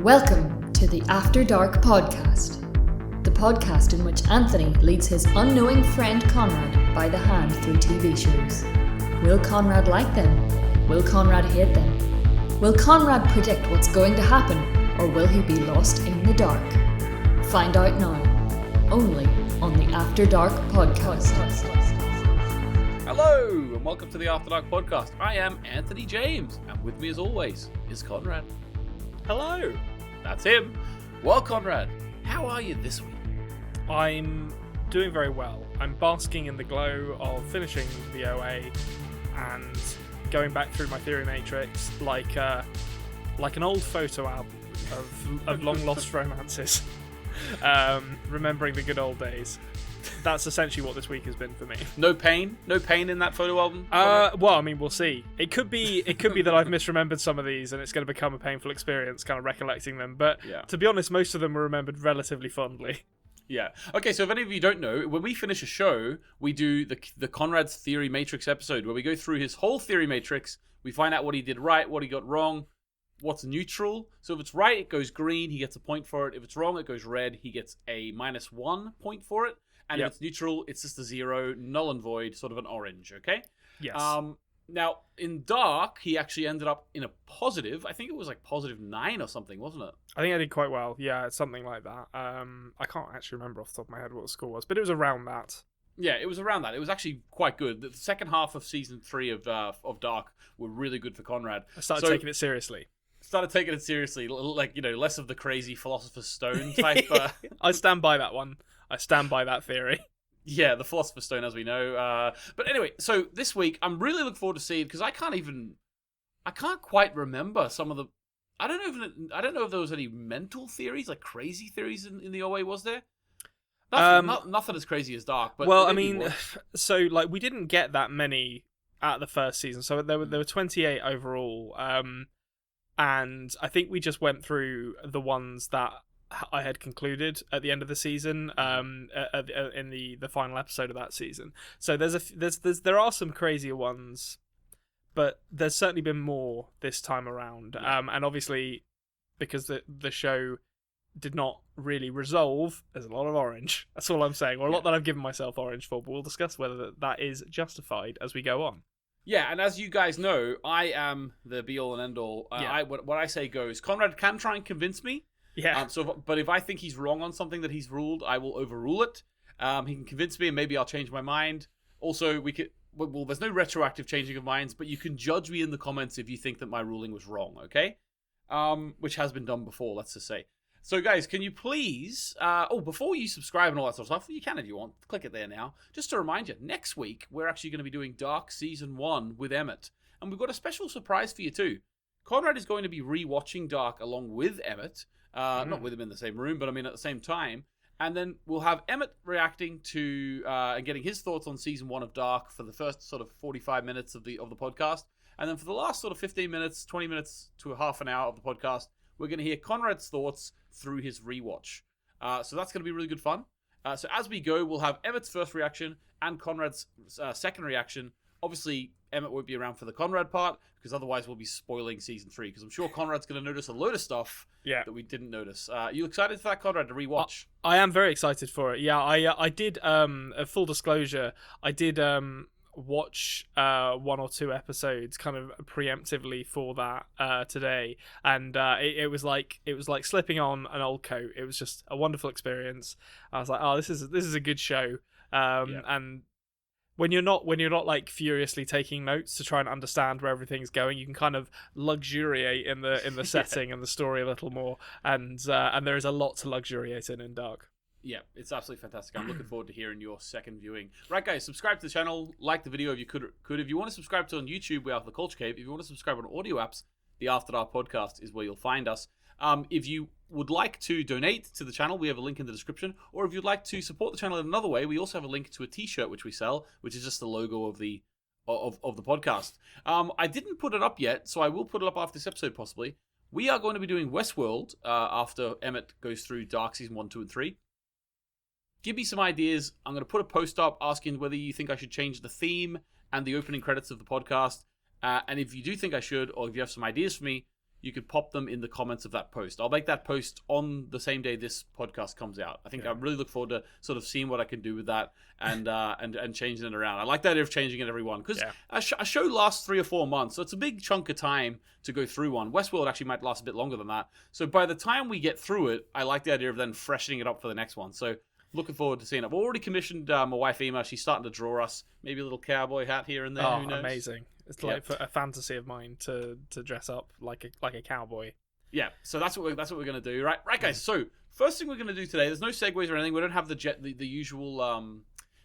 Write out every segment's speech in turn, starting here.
Welcome to the After Dark podcast, the podcast in which Anthony leads his unknowing friend Konrad by the hand through TV shows. Will Konrad like them? Will Konrad hate them? Will Konrad predict what's going to happen, or will he be lost in the dark? Find out now, only on the After Dark podcast. Hello, and welcome to the After Dark podcast. I am Anthony James, and with me as always is Konrad. Hello. That's him. Well, Konrad, how are you this week? I'm doing very well. I'm basking in the glow of finishing the OA and going back through my theory matrix like an old photo album of long lost romances. Remembering the good old days. That's essentially what this week has been for me. No pain in that photo album. Well, I mean, we'll see. It could be that I've misremembered some of these, and it's going to become a painful experience, kind of recollecting them. But To be honest, most of them were remembered relatively fondly. Yeah. Okay. So if any of you don't know, when we finish a show, we do the Konrad's theory matrix episode, where we go through his whole theory matrix. We find out what he did right, what he got wrong, what's neutral. So if it's right, it goes green. He gets a point for it. If it's wrong, it goes red. He gets a -1 point for it. And if it's neutral, it's just a 0, null and void, sort of an orange, okay? Yes. Now, in Dark, he actually ended up in a positive. I think it was like +9 or something, wasn't it? I think I did quite well. Yeah, it's something like that. I can't actually remember off the top of my head what the score was, but it was around that. Yeah, it was around that. It was actually quite good. The second half of season 3 of Dark were really good for Konrad. I started taking it seriously. Like, less of the crazy Philosopher's Stone type. I stand by that one. I stand by that theory. Yeah, the Philosopher's Stone, as we know. But anyway, so this week, I'm really looking forward to seeing, because I can't quite remember some of the. I don't know if there was any mental theories, like crazy theories in the OA. Was there? Nothing as crazy as Dark. But well, I mean, so like we didn't get that many at the first season, so there were 28 overall, and I think we just went through the ones that I had concluded at the end of the season, in the final episode of that season. So there are some crazier ones, but there's certainly been more this time around. And obviously, because the show did not really resolve, there's a lot of orange. That's all I'm saying. Or a lot that I've given myself orange for, but we'll discuss whether that is justified as we go on. Yeah, and as you guys know, I am the be-all and end-all. What I say goes. Konrad can try and convince me. Yeah. But if I think he's wrong on something that he's ruled, I will overrule it. He can convince me, and maybe I'll change my mind. Also, there's no retroactive changing of minds, but you can judge me in the comments if you think that my ruling was wrong, okay? Which has been done before, let's just say. So, guys, can you please... before you subscribe and all that sort of stuff, you can if you want. Click it there now. Just to remind you, next week, we're actually going to be doing Dark Season 1 with Emmett. And we've got a special surprise for you, too. Konrad is going to be re-watching Dark along with Emmett. Not with him in the same room, but I mean at the same time. And then we'll have Emmett reacting to and getting his thoughts on season 1 of Dark for the first sort of 45 minutes of the podcast. And then for the last sort of 15 minutes, 20 minutes to a half an hour of the podcast, we're going to hear Konrad's thoughts through his rewatch. So that's going to be really good fun. So as we go, we'll have Emmett's first reaction and Konrad's second reaction. Obviously, Emmett won't be around for the Konrad part, because otherwise we'll be spoiling season 3, because I'm sure Konrad's going to notice a load of stuff that we didn't notice. You excited for that, Konrad, to rewatch? I am very excited for it. Yeah, I did, full disclosure, I did watch 1 or 2 episodes kind of preemptively for that today, and it was like slipping on an old coat. It was just a wonderful experience. I was like, oh, this is a good show. And when you're not like furiously taking notes to try and understand where everything's going, you can kind of luxuriate in the setting and the story a little more, and there is a lot to luxuriate in Dark. Yeah, it's absolutely fantastic. I'm looking forward to hearing your second viewing. Right, guys, subscribe to the channel, like the video if you could. If you want to subscribe to on YouTube, we have the Culture Cave. If you want to subscribe on audio apps, the After Dark podcast is where you'll find us. If you would like to donate to the channel, we have a link in the description. Or if you'd like to support the channel in another way, we also have a link to a t-shirt which we sell, which is just the logo of the podcast. I didn't put it up yet, so I will put it up after this episode possibly. We are going to be doing Westworld after Emmett goes through Dark Season 1, 2, and 3. Give me some ideas. I'm going to put a post up asking whether you think I should change the theme and the opening credits of the podcast. And if you do think I should, or if you have some ideas for me, you could pop them in the comments of that post. I'll make that post on the same day this podcast comes out. I think I really look forward to sort of seeing what I can do with that and changing it around. I like the idea of changing it every one because a show lasts 3 or 4 months, so it's a big chunk of time to go through one. Westworld actually might last a bit longer than that. So by the time we get through it, I like the idea of then freshening it up for the next one. So looking forward to seeing it. I've already commissioned my wife Ema. She's starting to draw us maybe a little cowboy hat here and there. Oh, who knows? Amazing! It's like a fantasy of mine to dress up like a cowboy. Yeah, so that's what we're gonna do, right, guys. So first thing we're gonna do today. There's no segues or anything. We don't have the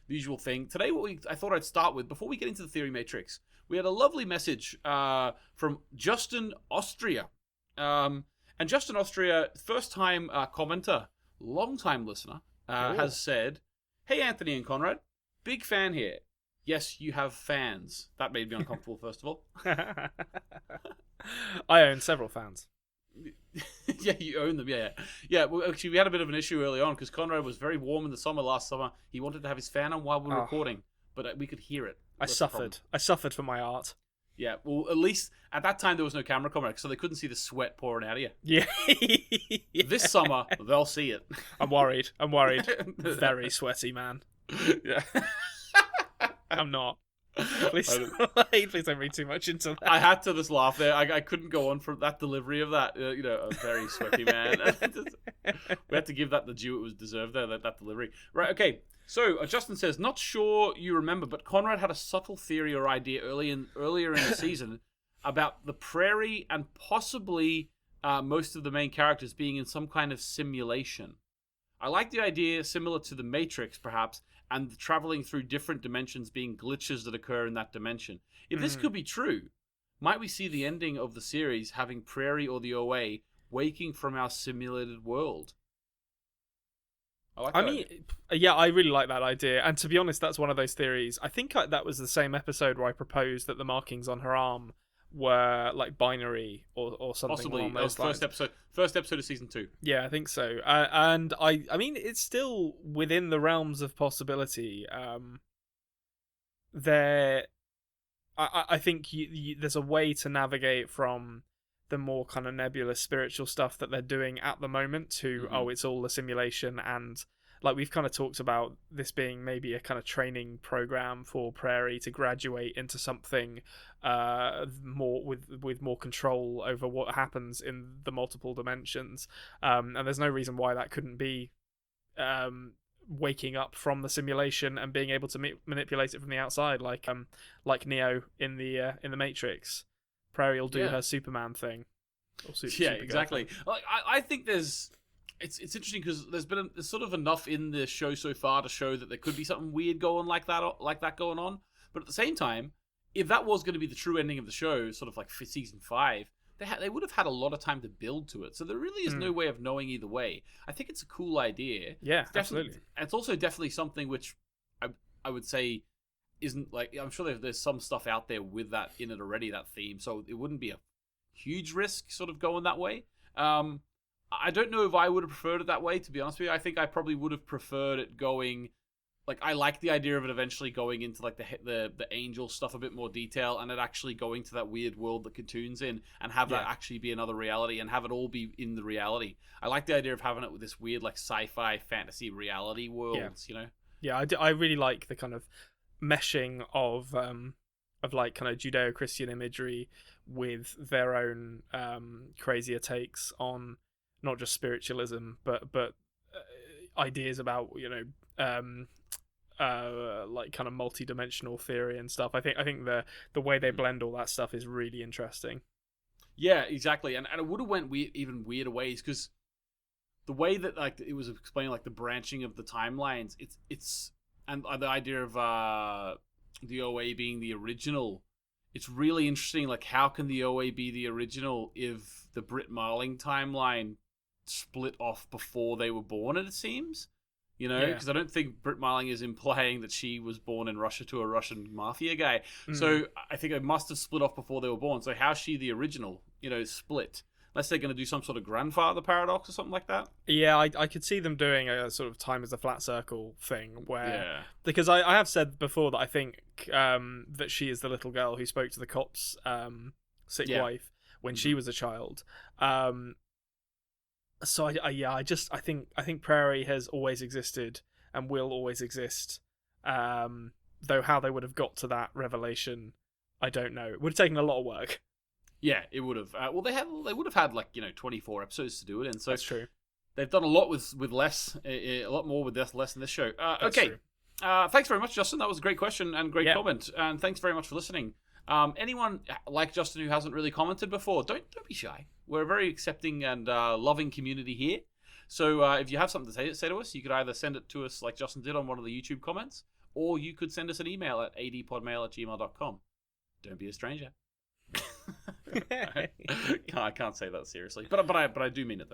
usual thing today. I thought I'd start with before we get into the theory matrix. We had a lovely message from Justin Austria, and Justin Austria, first time commenter, long time listener, has said, "Hey Anthony and Konrad, big fan here. Yes, you have fans." That made me uncomfortable, first of all. I own several fans. Yeah, you own them. Yeah. Well, actually, we had a bit of an issue early on because Konrad was very warm in the summer last summer. He wanted to have his fan on while we were recording, but we could hear it. I suffered for my art. Yeah, well, at least at that time there was no camera, Konrad, so they couldn't see the sweat pouring out of you. Yeah. This summer, they'll see it. I'm worried. Very sweaty, man. Yeah. I'm not. Please don't read too much into that. I had to just laugh there. I couldn't go on from that delivery of that. A very sweaty man. We had to give that the due it was deserved there, that delivery. Right, okay. So Justin says, not sure you remember, but Konrad had a subtle theory or idea earlier in the season about the prairie and possibly most of the main characters being in some kind of simulation. I like the idea, similar to the Matrix, perhaps, and traveling through different dimensions being glitches that occur in that dimension. If this could be true, might we see the ending of the series having Prairie or the OA waking from our simulated world? I really like that idea. And to be honest, that's one of those theories. I think that was the same episode where I proposed that the markings on her arm were like binary or something. Possibly. Along those lines. First episode of season 2. Yeah, I think so. And I mean, it's still within the realms of possibility. I think there's a way to navigate from the more kind of nebulous spiritual stuff that they're doing at the moment to, it's all a simulation. And like we've kind of talked about this being maybe a kind of training program for Prairie to graduate into something more with more control over what happens in the multiple dimensions. And there's no reason why that couldn't be waking up from the simulation and being able to manipulate it from the outside, like Neo in the Matrix. Prairie will do her Superman thing. Exactly. Like, I think it's interesting because there's sort of enough in the show so far to show that there could be something weird going like that going on. But at the same time, if that was going to be the true ending of the show, sort of like for season 5, they would have had a lot of time to build to it. So there really is no way of knowing either way. I think it's a cool idea. Yeah, absolutely. It's also definitely something which I would say isn't like, I'm sure there's some stuff out there with that in it already, that theme. So it wouldn't be a huge risk sort of going that way. I don't know if I would have preferred it that way, to be honest with you. I think I probably would have preferred it going, like, I like the idea of it eventually going into like the angel stuff a bit more detail, and it actually going to that weird world that Katoon's in, and have that actually be another reality, and have it all be in the reality. I like the idea of having it with this weird like sci-fi fantasy reality worlds, you know? Yeah, I really like the kind of meshing of like kind of Judeo-Christian imagery with their own crazier takes on not just spiritualism, but ideas about, like kind of multi-dimensional theory and stuff. I think the way they blend all that stuff is really interesting. Yeah, exactly, and it would have went even weirder ways, because the way that like it was explaining, like the branching of the timelines, it's and the idea of the OA being the original. It's really interesting. Like, how can the OA be the original if the Brit Marling timeline split off before they were born? It seems, because I don't think Brit Marling is implying that she was born in Russia to a Russian mafia guy. So I think it must have split off before they were born. So how's she the original? Split. Unless they're going to do some sort of grandfather paradox or something like that. Yeah, I could see them doing a sort of time as a flat circle thing where... Because I have said before that I think that she is the little girl who spoke to the cop's sick wife, when she was a child. So I think Prairie has always existed and will always exist. Though how they would have got to that revelation, I don't know. It would have taken a lot of work. Yeah, it would have. Well, they would have had 24 episodes to do it, and so That's true. they've done a lot with less, a lot more with less in this show. Okay, true. Thanks very much, Justin. That was a great question and great comment, and thanks very much for listening. Anyone like Justin who hasn't really commented before, don't be shy. We're a very accepting and loving community here. So if you have something to say to us, you could either send it to us like Justin did on one of the YouTube comments, or you could send us an email at adpodmail@gmail.com. Don't be a stranger. I can't say that seriously, but I do mean it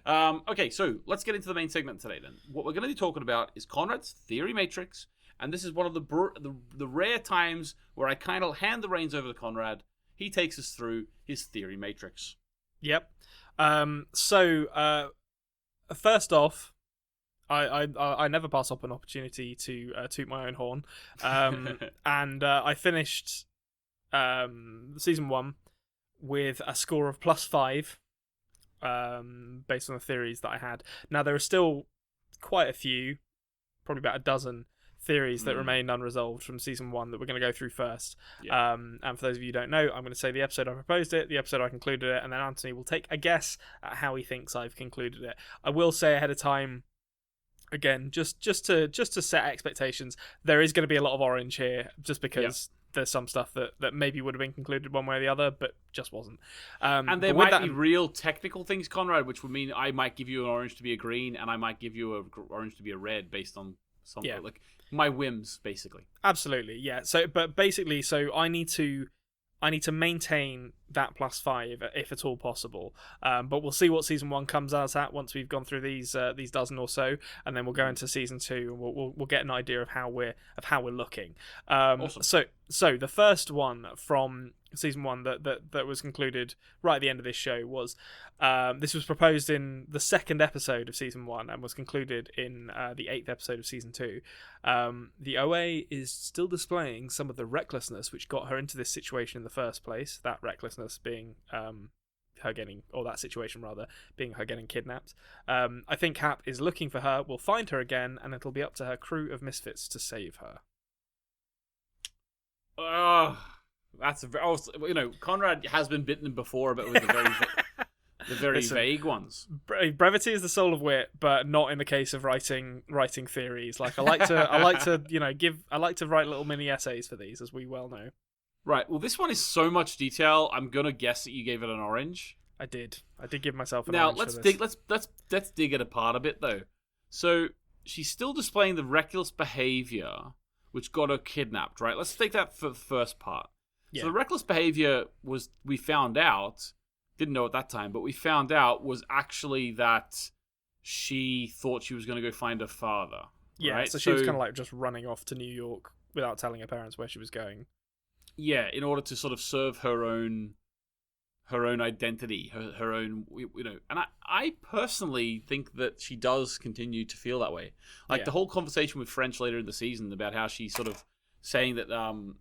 though. Okay, so let's get into the main segment today. Then what we're going to be talking about is Konrad's theory matrix, and this is one of the rare times where I kind of hand the reins over to Konrad. He takes us through his theory matrix. Yep. So first off, I never pass up an opportunity to toot my own horn, and I finished season 1 with a score of +5, based on the theories that I had. Now there are still quite a few, probably about a dozen theories that remain unresolved from season 1 that we're going to go through first. Yeah. And for those of you who don't know, I'm going to say the episode I proposed it, the episode I concluded it, and then Anthony will take a guess at how he thinks I've concluded it. I will say ahead of time, again, just to set expectations, there is going to be a lot of orange here, just because there's some stuff that maybe would have been concluded one way or the other, but just wasn't. And there might be real technical things, Konrad, which would mean I might give you an orange to be a green, and I might give you an orange to be a red based on something like my whims, basically. Absolutely, yeah. So, but basically, I need to maintain that +5 if at all possible. But we'll see what season 1 comes out at once we've gone through these dozen or so, and then we'll go into season 2 and we'll get an idea of how we're looking. Awesome. So the first one from season 1 that was concluded right at the end of this show was this was proposed in the 2nd episode of season 1 and was concluded in the 8th episode of season 2. The OA is still displaying some of the recklessness which got her into this situation in the first place. That recklessness being her getting, or that situation rather, being her getting kidnapped. I think Hap is looking for her, will find her again, and it'll be up to her crew of misfits to save her. That's Konrad has been bitten before, but with the very vague ones. Brevity is the soul of wit, but not in the case of writing theories. Like I like to write little mini essays for these, as we well know. Right. Well, this one is so much detail. I'm gonna guess that you gave it an orange. I did give myself an orange. Now let's dig it apart a bit though. So she's still displaying the reckless behavior which got her kidnapped, right? Let's take that for the first part. Yeah. So the reckless behavior was, we found out, didn't know at that time, but we found out was actually that she thought she was going to go find her father. Yeah, right? So she was kind of like just running off to New York without telling her parents where she was going. Yeah, in order to sort of serve her own identity, her own, and I personally think that she does continue to feel that way. Like the whole conversation with French later in the season about how she's sort of saying that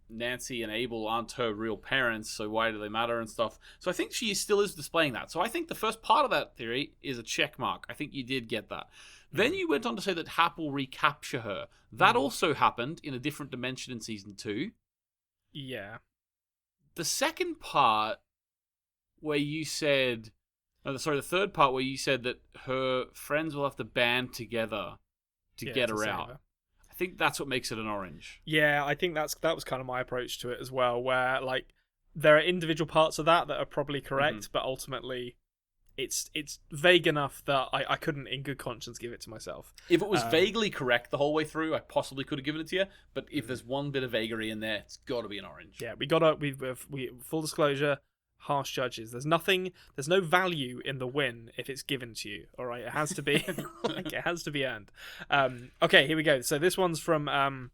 Nancy and Abel aren't her real parents, so why do they matter and stuff. So I think she still is displaying that. So I think the first part of that theory is a check mark. I think you did get that. Then you went on to say that Hap will recapture her. That also happened in a different dimension in season 2. Yeah. The second part where you said, the third part where you said that her friends will have to band together to get her out. I think that's what makes it an orange. Yeah, I think that was kind of my approach to it as well, where like there are individual parts of that are probably correct, but ultimately it's vague enough that I couldn't in good conscience give it to myself. If it was vaguely correct the whole way through, I possibly could have given it to you, but if there's one bit of vagary in there, it's got to be an orange. Yeah, we full disclosure, harsh judges. There's no value in the win if it's given to you. All right, it has to be it has to be earned. Okay, here we go. So this one's from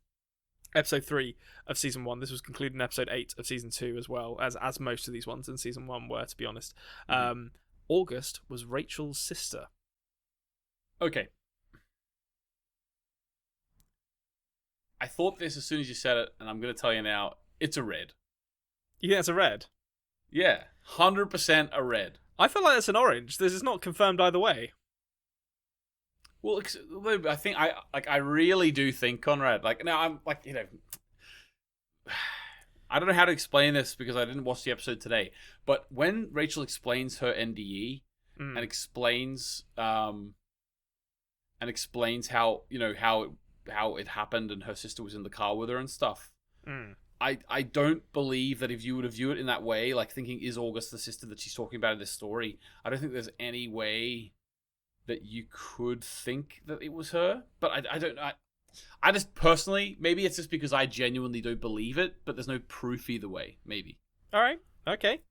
episode 3 of season 1. This was concluded in episode 8 of season 2 as well, as most of these ones in season 1 were, to be honest. August was Rachel's sister. Okay. I thought this as soon as you said it, and I'm going to tell you now, it's a red. You think it's a red? Yeah. 100% a red. I feel like that's an orange. This is not confirmed either way. Well, I think I really do think Konrad. Like now, I'm like I don't know how to explain this because I didn't watch the episode today. But when Rachel explains her NDE and explains how how it happened and her sister was in the car with her and stuff. I don't believe that if you would have viewed it in that way, like thinking is August the sister that she's talking about in this story, I don't think there's any way that you could think that it was her. But I don't know. I just personally, maybe it's just because I genuinely don't believe it, but there's no proof either way. Maybe. All right. Okay.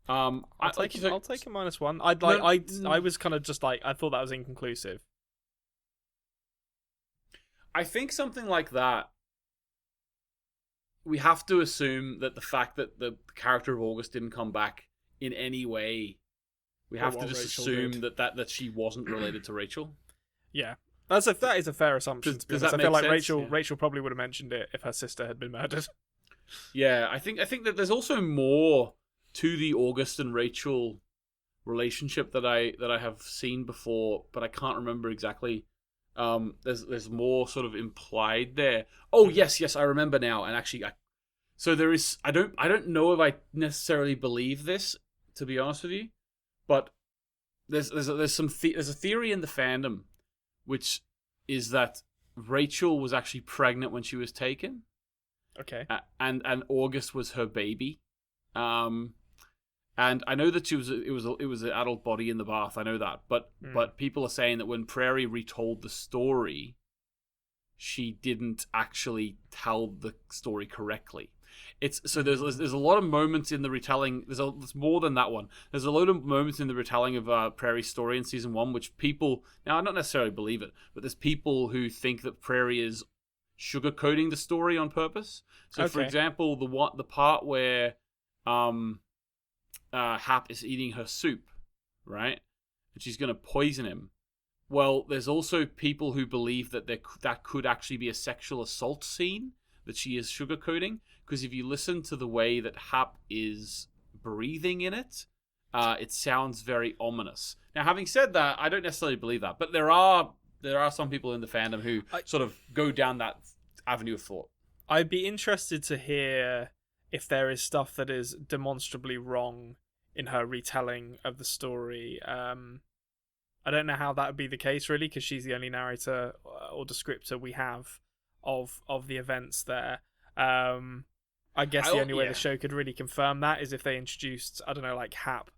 I'll take a -1. I was kind of just like, I thought that was inconclusive. I think something like that, we have to assume that the fact that the character of August didn't come back in any way, we have to just assume that she wasn't related to Rachel. Yeah. That is a fair assumption. Does I feel like sense? Rachel probably would have mentioned it if her sister had been murdered. Yeah, I think that there's also more to the August and Rachel relationship that I have seen before, but I can't remember exactly. There's more sort of implied there. Oh yes, I remember now. And actually, so there is. I don't know if I necessarily believe this, to be honest with you, but there's a theory in the fandom, which is that Rachel was actually pregnant when she was taken. Okay. And August was her baby. And I know that it was an adult body in the bath. I know that, but people are saying that when Prairie retold the story, she didn't actually tell the story correctly. There's a lot of moments in the retelling. There's more than that one. There's a load of moments in the retelling of Prairie's story in season 1, which people, now I don't necessarily believe it, but there's people who think that Prairie is sugarcoating the story on purpose. So, for example, the part where Hap is eating her soup, right, and she's going to poison him. Well, there's also people who believe that that could actually be a sexual assault scene that she is sugarcoating, because if you listen to the way that Hap is breathing in it, it sounds very ominous. Now, having said that, I don't necessarily believe that, but there are some people in the fandom who sort of go down that avenue of thought. I'd be interested to hear if there is stuff that is demonstrably wrong in her retelling of the story. I don't know how that would be the case, really, because she's the only narrator or descriptor we have of the events there. I guess the only way the show could really confirm that is if they introduced, I don't know, like Hap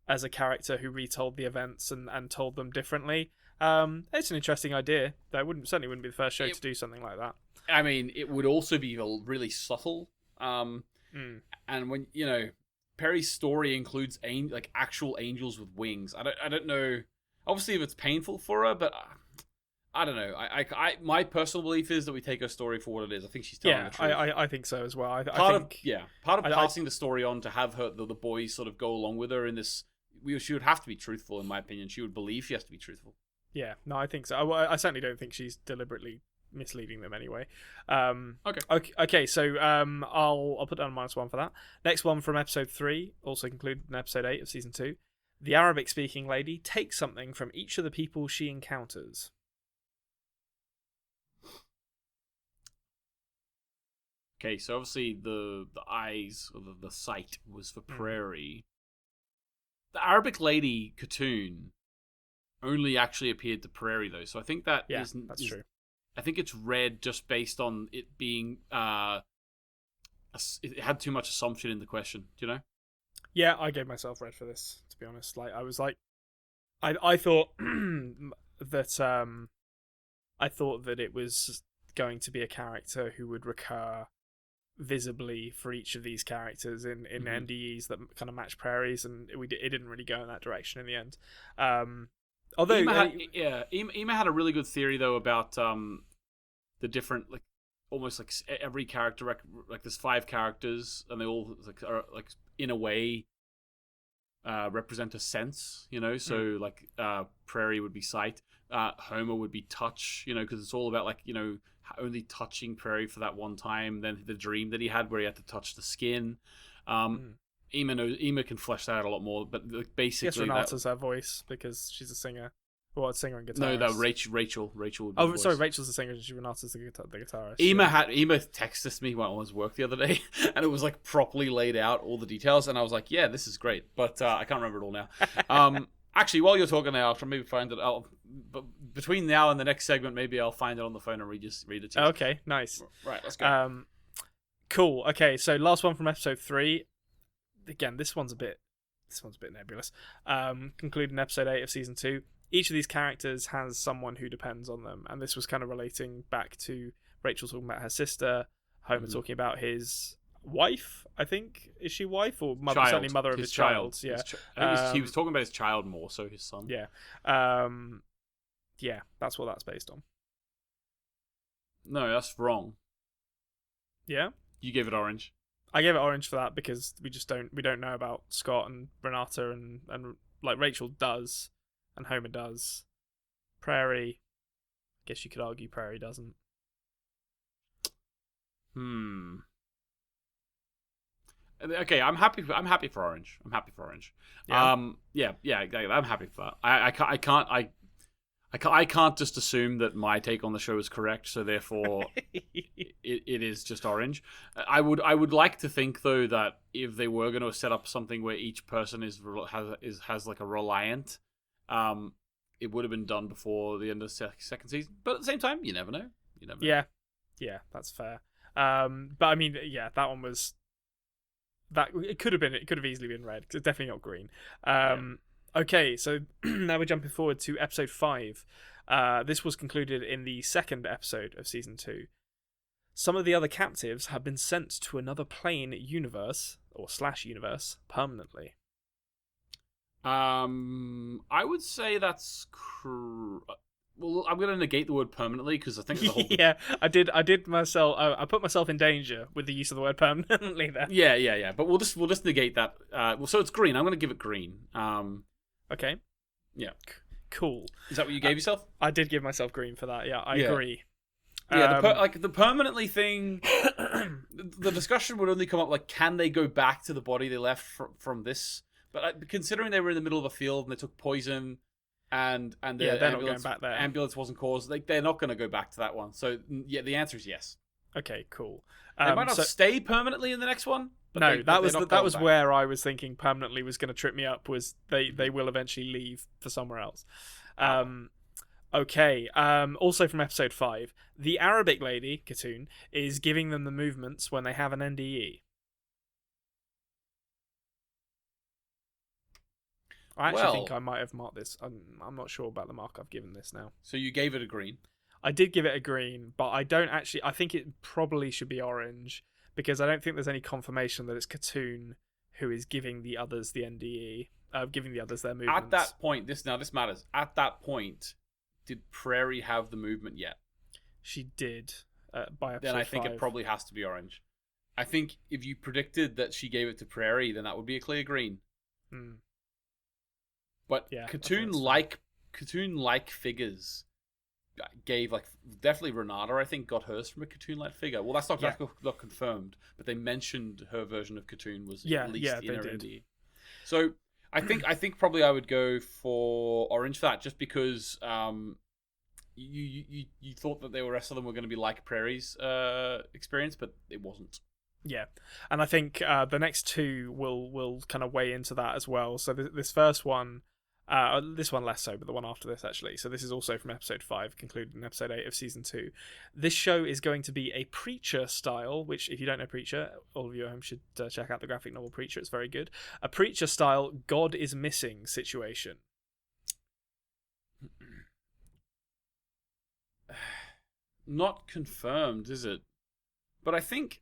as a character who retold the events and told them differently. It's an interesting idea. That certainly wouldn't be the first show to do something like that. I mean, it would also be really subtle. And when Perry's story includes actual angels with wings. I don't know. Obviously, if it's painful for her, but I don't know. My personal belief is that we take her story for what it is. I think she's telling the truth. I think so as well. Part of passing the story on to have her the boys sort of go along with her in this. She would have to be truthful, in my opinion. She would believe she has to be truthful. Yeah, no, I think so. I certainly don't think she's deliberately misleading them anyway. Okay. So I'll put down a -1 for that. Next one from episode 3, also concluded in episode 8 of season 2. The Arabic-speaking lady takes something from each of the people she encounters. Okay, so obviously the eyes or the sight was for Prairie. The Arabic lady cartoon only actually appeared to Prairie though, so I think that that's true. I think it's red just based on it being it had too much assumption in the question. Do you know? Yeah, I gave myself red for this, to be honest. Like I was like, I thought that I thought that it was going to be a character who would recur visibly for each of these characters in NDEs that kind of match Prairie's, and it didn't really go in that direction in the end. Although Ema had a really good theory though about the different almost every character there's 5 characters and they all are in a way represent a sense, so Prairie would be sight, Homer would be touch, because it's all about only touching Prairie for that one time, then the dream that he had where he had to touch the skin. Ema can flesh that out a lot more, but basically, Yes, Renata's her voice because she's a singer. Well, a singer and guitarist. No, Rachel would be Oh, the voice. sorry, Rachel's the singer and Renata's the guitarist. Ema texted me while I was work the other day, and it was like properly laid out all the details, and I was like, yeah, this is great, but I can't remember it all now. Actually, while you're talking now, I'll maybe find it. But between now and the next segment, maybe I'll find it on the phone and read it to you. Okay, nice. Right, let's go. Cool. Okay, so last one from episode 3. Again, this one's a bit nebulous. Concluding episode 8 of season 2. Each of these characters has someone who depends on them, and this was kind of relating back to Rachel talking about her sister, Homer talking about his wife. I think, is she wife or mother? Child. Certainly mother of his child. Yeah, he was talking about his child more, so his son. Yeah, yeah, that's what that's based on. No, that's wrong. Yeah, you gave it orange. I gave it orange for that because we don't know about Scott and Renata and like Rachel does and Homer does. Prairie, I guess you could argue Prairie doesn't. Okay, I'm happy for orange. Yeah. I'm happy for that. I can't just assume that my take on the show is correct, so therefore it is just orange. I would like to think though that if they were going to set up something where each person has like a reliant, it would have been done before the end of the second season. But at the same time, you never know. Yeah, that's fair. But I mean, yeah, that one was that it could have easily been red. 'Cause it's definitely not green. Okay, so now we're jumping forward to episode 5. This was concluded in the second episode of season 2. Some of the other captives have been sent to another plane universe or /universe permanently. I would say that's well, I'm going to negate the word permanently because I think the whole yeah, I did myself. I put myself in danger with the use of the word permanently there. Yeah. But we'll just negate that. So it's green. I'm going to give it green. Okay. Yeah. Cool. Is that what you gave yourself? I did give myself green for that. Yeah, I agree. Yeah, the permanently thing. The discussion would only come up like, can they go back to the body they left from this? But considering they were in the middle of a field and they took poison, and they're not going back there. Ambulance wasn't caused. They're not going to go back to that one. So yeah, the answer is yes. Okay, cool. They might not stay permanently in the next one. But no, that was back. where I was thinking permanently was going to trip me up. Was they will eventually leave for somewhere else. Okay. Also from episode 5, the Arabic lady Khatun is giving them the movements when they have an NDE. I actually think I might have marked this. I'm not sure about the mark I've given this now. So you gave it a green. I did give it a green, but I don't actually. I think it probably should be orange because I don't think there's any confirmation that it's Khatun who is giving the others the NDE, giving the others their movements. At that point, this matters. At that point, did Prairie have the movement yet? She did. By episode then I think 5. it probably has to be orange. I think if you predicted that she gave it to Prairie, then that would be a clear green. But yeah, Khatun like figures gave definitely Renata, I think, got hers from a Khatun like figure. Well, that's not confirmed, but they mentioned her version of Khatun was at least in her NDE. So I think probably I would go for orange for that, just because you thought that the rest of them were going to be like Prairie's experience, but it wasn't. Yeah, and I think the next two will kind of weigh into that as well. So this first one, this one less so, but the one after this actually. So this is also from episode 5, concluded in episode 8 of season 2. This show is going to be a Preacher style, which if you don't know Preacher, all of you at home should check out the graphic novel Preacher. It's very good. A Preacher style God is missing situation. Not confirmed, is it? But I think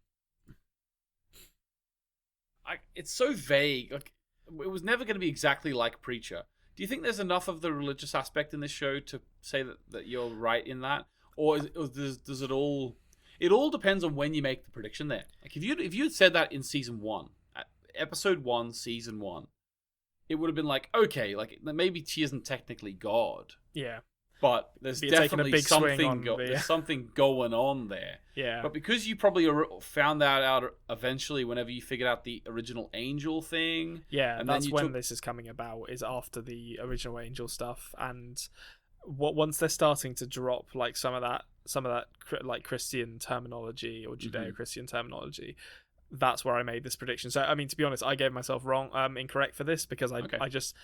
it's so vague. Like, it was never going to be exactly like Preacher. Do you think there's enough of the religious aspect in this show to say that you're right in that, or does it all? It all depends on when you make the prediction. There, like if you had said that in season 1, episode 1, season 1, it would have been like, okay, like maybe she isn't technically God. Yeah. but there's But you're taking a definitely big swing something. on There's something going on there. Yeah. But because you probably found that out eventually, whenever you figured out the original Angel thing. Yeah, and that's then when this is coming about. Is after the original Angel stuff, and once they're starting to drop like some of that like Christian terminology or Judeo-Christian terminology. That's where I made this prediction. So, I mean, to be honest, I gave myself incorrect for this because I just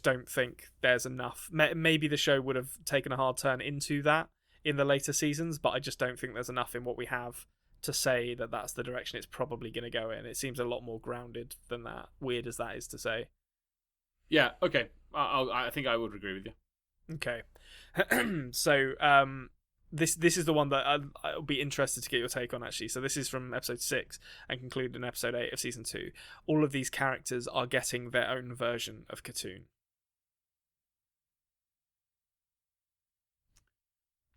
don't think there's enough. Maybe the show would have taken a hard turn into that in the later seasons, but I just don't think there's enough in what we have to say that that's the direction it's probably going to go in. It seems a lot more grounded than that, weird as that is to say. Yeah, okay. I think I would agree with you. Okay. So, This is the one that I'll be interested to get your take on, actually. So this is from episode 6 and concluded in episode 8 of season 2. All of these characters are getting their own version of Katoon.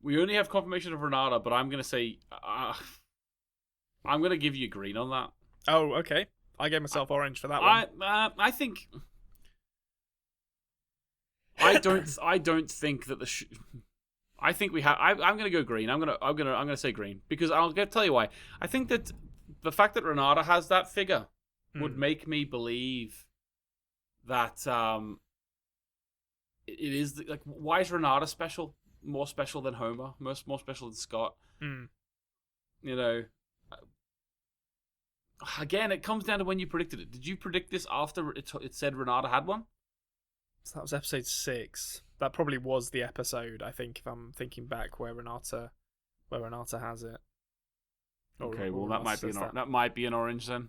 We only have confirmation of Renata, but I'm going to say... I'm going to give you green on that. Oh, okay. I gave myself orange for that one. I think... I don't think that the... I think we have. I'm going to go green. I'm going to say green because tell you why. I think that the fact that Renata has that figure would make me believe that it is like, why is Renata special? More special than Homer? More special than Scott? You know. Again, it comes down to when you predicted it. Did you predict this after it said Renata had one? So that was episode 6. That probably was the episode, I think, if I'm thinking back, where Renata has it. Okay, well that might be an orange then,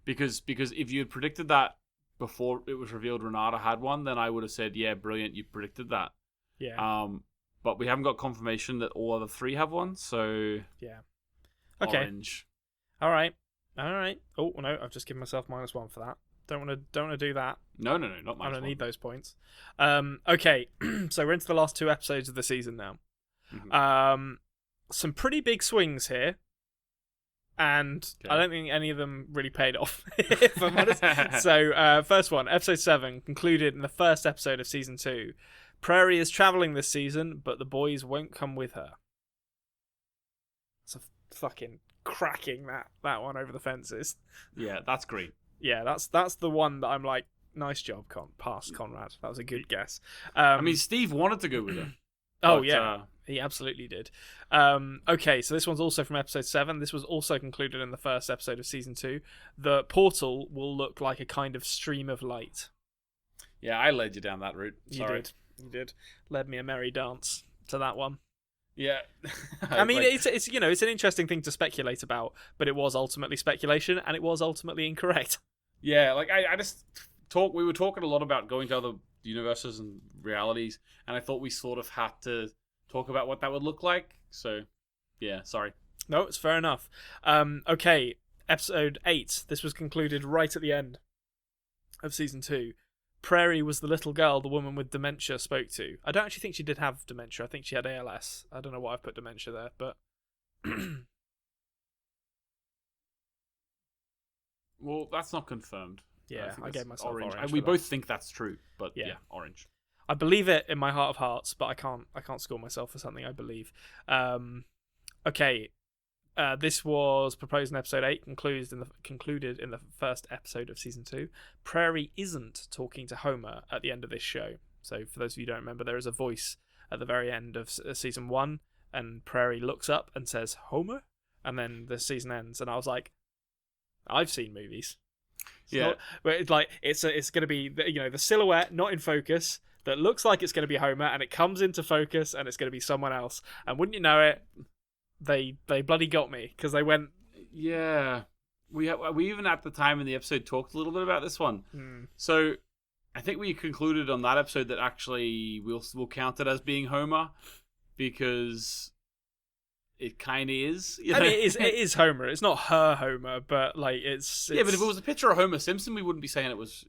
because if you had predicted that before it was revealed Renata had one, then I would have said, yeah, brilliant, you predicted that. Yeah. But we haven't got confirmation that all other 3 have one, so yeah. Okay. Orange. All right. Oh no, I've just given myself -1 for that. Don't want to do that. No, not I don't need those points. Okay, so we're into the last 2 episodes of the season now. Mm-hmm. Some pretty big swings here, and okay. I don't think any of them really paid off, if I'm honest. So, first one, episode 7, concluded in the first episode of season 2. Prairie is traveling this season, but the boys won't come with her. It's a fucking cracking that one over the fences. Yeah, that's great. Yeah, that's the one that I'm like, nice job, Konrad. That was a good guess. I mean, Steve wanted to go with her. Oh, yeah. He absolutely did. Okay, so this one's also from episode 7. This was also concluded in the first episode of season 2. The portal will look like a kind of stream of light. Yeah, I led you down that route. Sorry. You did. Led me a merry dance to that one. Yeah. I mean, it's it's an interesting thing to speculate about, but it was ultimately speculation, and it was ultimately incorrect. Yeah, like I just we were talking a lot about going to other universes and realities, and I thought we sort of had to talk about what that would look like. So, yeah, sorry. No, it's fair enough. Okay, episode 8. This was concluded right at the end of season 2. Prairie was the little girl the woman with dementia spoke to. I don't actually think she did have dementia. I think she had ALS. I don't know why I've put dementia there, but... Well, that's not confirmed. Yeah, I gave myself orange. We both think that's true, but yeah, orange. I believe it in my heart of hearts, but I can't score myself for something I believe. Okay, this was proposed in episode 8, concluded in the first episode of season 2. Prairie isn't talking to Homer at the end of this show. So for those of you who don't remember, there is a voice at the very end of season 1, and Prairie looks up and says, "Homer?" And then the season ends, and I was like, I've seen movies. But it's like it's going to be the silhouette not in focus that looks like it's going to be Homer, and it comes into focus and it's going to be someone else. And wouldn't you know it, they bloody got me because they went. Yeah, we even at the time in the episode talked a little bit about this one. So I think we concluded on that episode that actually we'll count it as being Homer because it kind of is. I mean, it is Homer. It's not her Homer, but like it's... Yeah, but if it was a picture of Homer Simpson, we wouldn't be saying it was,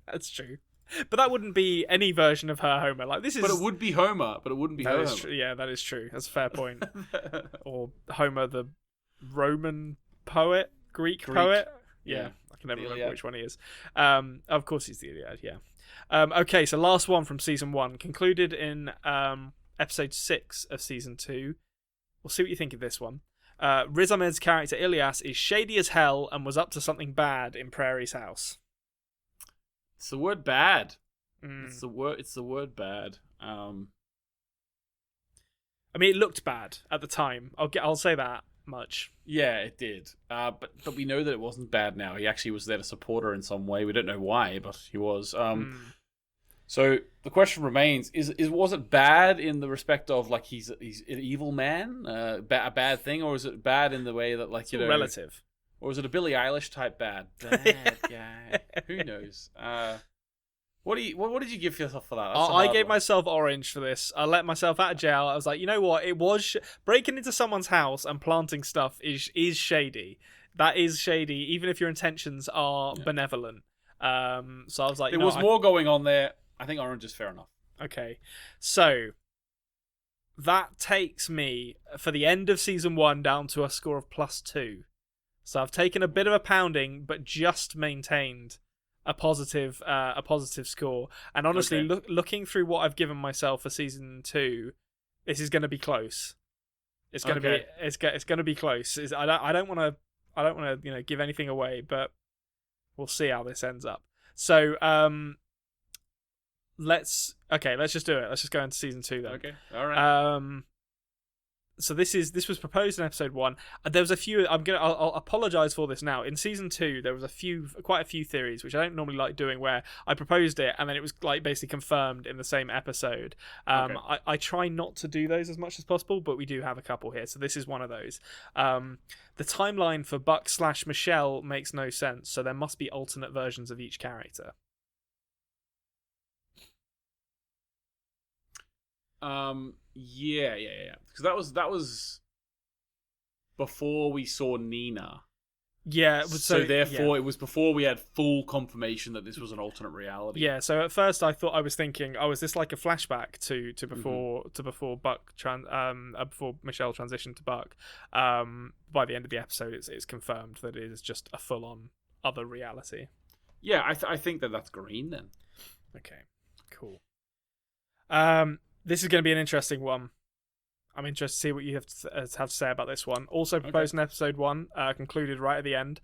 That's true. But that wouldn't be any version of her Homer. Like this is. But it would be Homer. But it wouldn't be her Homer. Yeah, that is true. That's a fair point. Or Homer, the Roman Greek poet. Yeah, I can never remember which one he is. Of course, he's the Iliad. Yeah. Okay, so last one from season 1, concluded in episode 6 of season 2. We'll see what you think of this one. Riz Ahmed's character Ilyas is shady as hell and was up to something bad in Prairie's house. It's the word bad. It's the word bad. I mean, it looked bad at the time. I'll say that much. Yeah, it did. But we know that it wasn't bad now. He actually was there to support her in some way. We don't know why, but he was. So the question remains: was it bad in the respect of like he's an evil man, a bad thing, or is it bad in the way that like relative, or is it a Billie Eilish type bad guy? Who knows? What did you give yourself for that? I gave myself orange for this. I let myself out of jail. I was like, you know what? It was breaking into someone's house and planting stuff is shady. That is shady, even if your intentions are benevolent. So I was like, there was more going on there. I think orange is fair enough. Okay, so that takes me for the end of season 1 down to a score of +2. So I've taken a bit of a pounding, but just maintained a positive score. And honestly, looking through what I've given myself for season 2, this is going to be close. It's going to be it's going to be close. I don't want to give anything away, but we'll see how this ends up. So let's just do it. Let's just go into season 2 then. Okay, all right. So this was proposed in episode 1. There was a few. I'll apologize for this now. In season 2, there was quite a few theories, which I don't normally like doing, where I proposed it and then it was like basically confirmed in the same episode. I try not to do those as much as possible, but we do have a couple here. So this is one of those. The timeline for Buck/Michelle makes no sense, so there must be alternate versions of each character. Yeah. Because that was before we saw Nina. Yeah. So therefore, it was before we had full confirmation that this was an alternate reality. Yeah. So at first, I was thinking, is this like a flashback to before Buck before Michelle transitioned to Buck? By the end of the episode, it's confirmed that it is just a full-on other reality. Yeah, I think that's green then. Okay. Cool. This is going to be an interesting one. I'm interested to see what you have to say about this one. Also proposed in episode 1, concluded right at the end.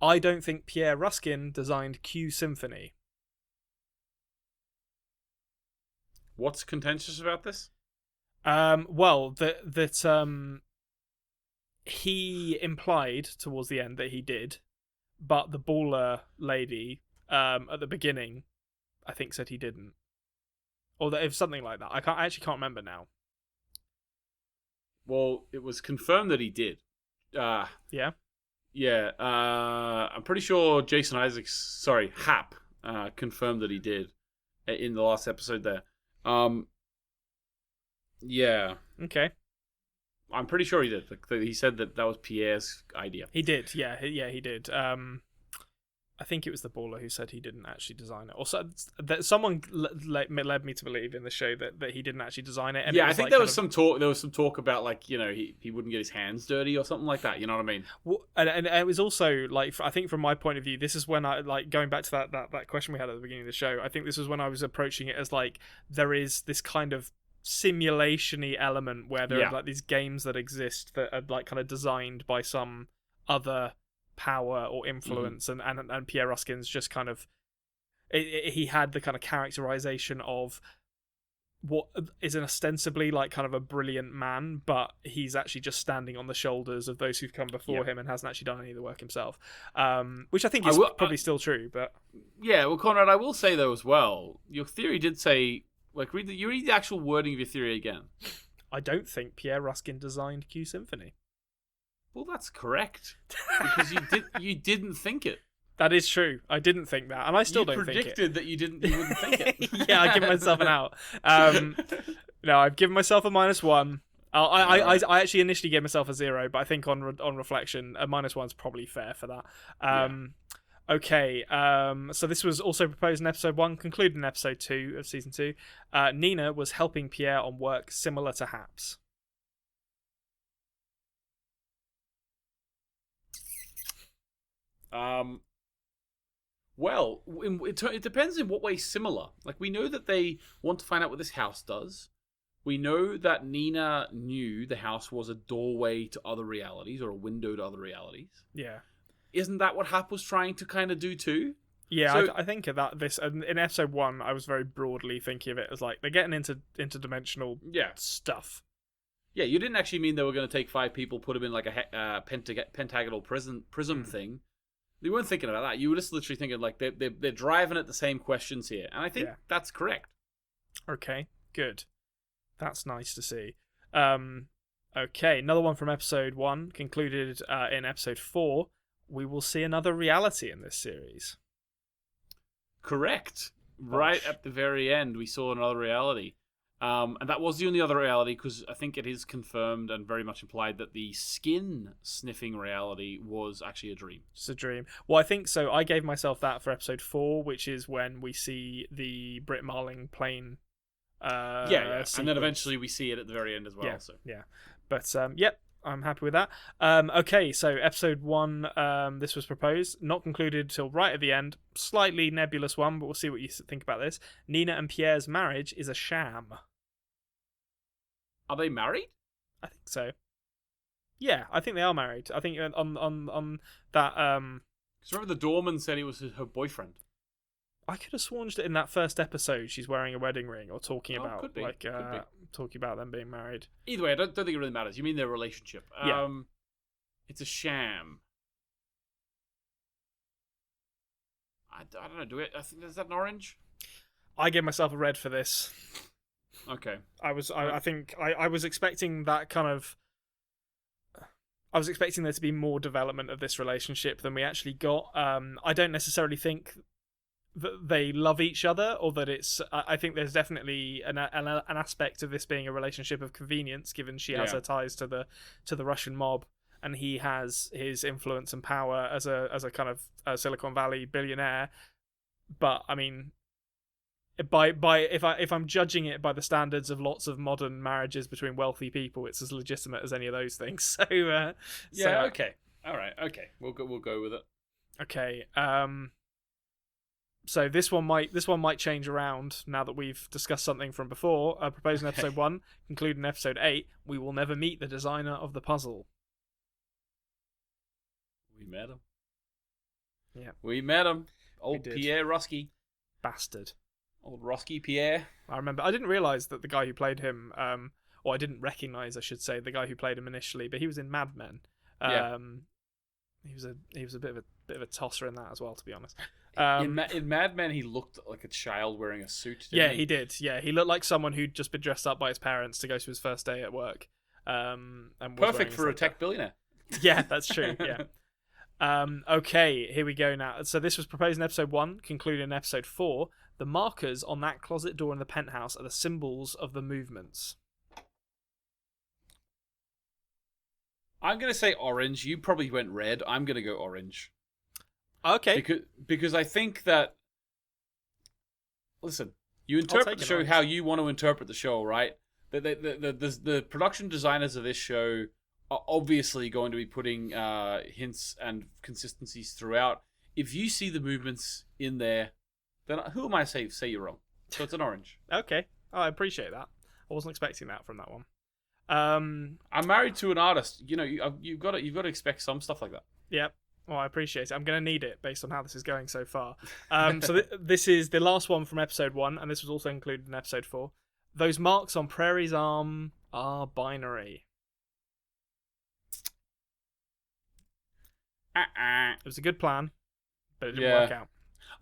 I don't think Pierre Ruskin designed Q Symphony. What's contentious about this? Well, that he implied towards the end that he did, but the baller lady at the beginning, I think, said he didn't. Or that it was something like that. I actually can't remember now. Well, it was confirmed that he did. Yeah? Yeah. I'm pretty sure Hap confirmed that he did in the last episode there. Yeah. Okay. I'm pretty sure he did. He said that was Pierre's idea. He did, yeah, he did. I think it was the baller who said he didn't actually design it. Or that someone led me to believe in the show that he didn't actually design it. And yeah, I think there was some talk. There was some talk about like he wouldn't get his hands dirty or something like that. You know what I mean? Well, and it was also like I think from my point of view, this is when I like going back to that question we had at the beginning of the show. I think this was when I was approaching it as like there is this kind of simulation-y element where there are like these games that exist that are like kind of designed by some other power or influence, and Pierre Ruskin's just kind of he had the kind of characterization of what is an ostensibly like kind of a brilliant man, but he's actually just standing on the shoulders of those who've come before him and hasn't actually done any of the work himself, which I think is probably still true. But yeah, well, Konrad, I will say though as well, your theory did say, like, read the actual wording of your theory again. I don't think Pierre Ruskin designed Q Symphony. Well, that's correct, because you didn't think it. That is true. I didn't think that, and I still don't think it. You predicted that you wouldn't think it. Yeah, I give myself an out. No, I've given myself a -1. I actually initially gave myself a 0, but I think on reflection, a -1's probably fair for that. Okay, so this was also proposed in episode 1, concluded in episode 2 of season 2. Nina was helping Pierre on work similar to Hap's. Well, it depends in what way similar. Like, we know that they want to find out what this house does. We know that Nina knew the house was a doorway to other realities, or a window to other realities. Yeah. Isn't Isn't that what Hap was trying to kind of do too? Yeah, So- I think that this in episode 1, I was very broadly thinking of it as like they're getting into interdimensional Yeah. stuff. Yeah, you didn't actually mean they were going to take 5 people, put them in like a pentagonal prism thing. You weren't thinking about that. You were just literally thinking like they're driving at the same questions here, and I think that's correct. Okay, good. That's nice to see. Okay, another one from episode 1 concluded in episode 4. We will see another reality in this series. Correct. Right at the very end, we saw another reality. And that was the only other reality, because I think it is confirmed and very much implied that the skin sniffing reality was actually a dream. Just a dream. Well, I think so. I gave myself that for episode 4, which is when we see the Brit Marling plane. And then eventually we see it at the very end as well. Yeah. But yep, I'm happy with that. Okay, so episode 1, this was proposed, not concluded till right at the end. Slightly nebulous one, but we'll see what you think about this. Nina and Pierre's marriage is a sham. Are they married? I think so. Yeah, I think they are married. I think on that. Because remember, the doorman said he was her boyfriend. I could have sworn that in that first episode she's wearing a wedding ring or talking about could be. talking about them being married. Either way, I don't think it really matters. You mean their relationship? Yeah. It's a sham. I don't know. I think is that an orange? I gave myself a red for this. Okay. I think I was expecting that kind of. I was expecting there to be more development of this relationship than we actually got. I don't necessarily think that they love each other, or that it's. I think there's definitely an aspect of this being a relationship of convenience, given she has her ties to the Russian mob, and he has his influence and power as a kind of Silicon Valley billionaire. But I mean, if I'm judging it by the standards of lots of modern marriages between wealthy people, it's as legitimate as any of those things. So okay, all right, okay, we'll go with it. Okay. So this one might change around now that we've discussed something from before. Proposed in episode 1, concluded in episode 8. We will never meet the designer of the puzzle. We met him. Yeah, we met him. Old Pierre Rusky. Bastard. Old Rusky Pierre. I remember. I didn't realise that the guy who played him, or I didn't recognise, I should say, the guy who played him initially, but he was in Mad Men. He was a bit of a tosser in that as well, to be honest. In Mad Men, he looked like a child wearing a suit. He did. Yeah, he looked like someone who'd just been dressed up by his parents to go to his first day at work. And perfect for a tech billionaire. Yeah, that's true. Yeah. Okay, here we go now. So this was proposed in episode 1, concluded in episode 4. The markers on that closet door in the penthouse are the symbols of the movements. I'm going to say orange. You probably went red. I'm going to go orange. Okay. Because I think that... Listen, you interpret the show orange. how you want to interpret the show, right? The production designers of this show are obviously going to be putting hints and consistencies throughout. If you see the movements in there, then who am I to say you're wrong? So it's an orange. Okay. Oh, I appreciate that. I wasn't expecting that from that one. I'm married to an artist. You know, you've got to expect some stuff like that. Yep. Well, I appreciate it. I'm going to need it based on how this is going so far. So this is the last one from episode 1, and this was also included in episode 4. Those marks on Prairie's arm are binary. It was a good plan, but it didn't work out.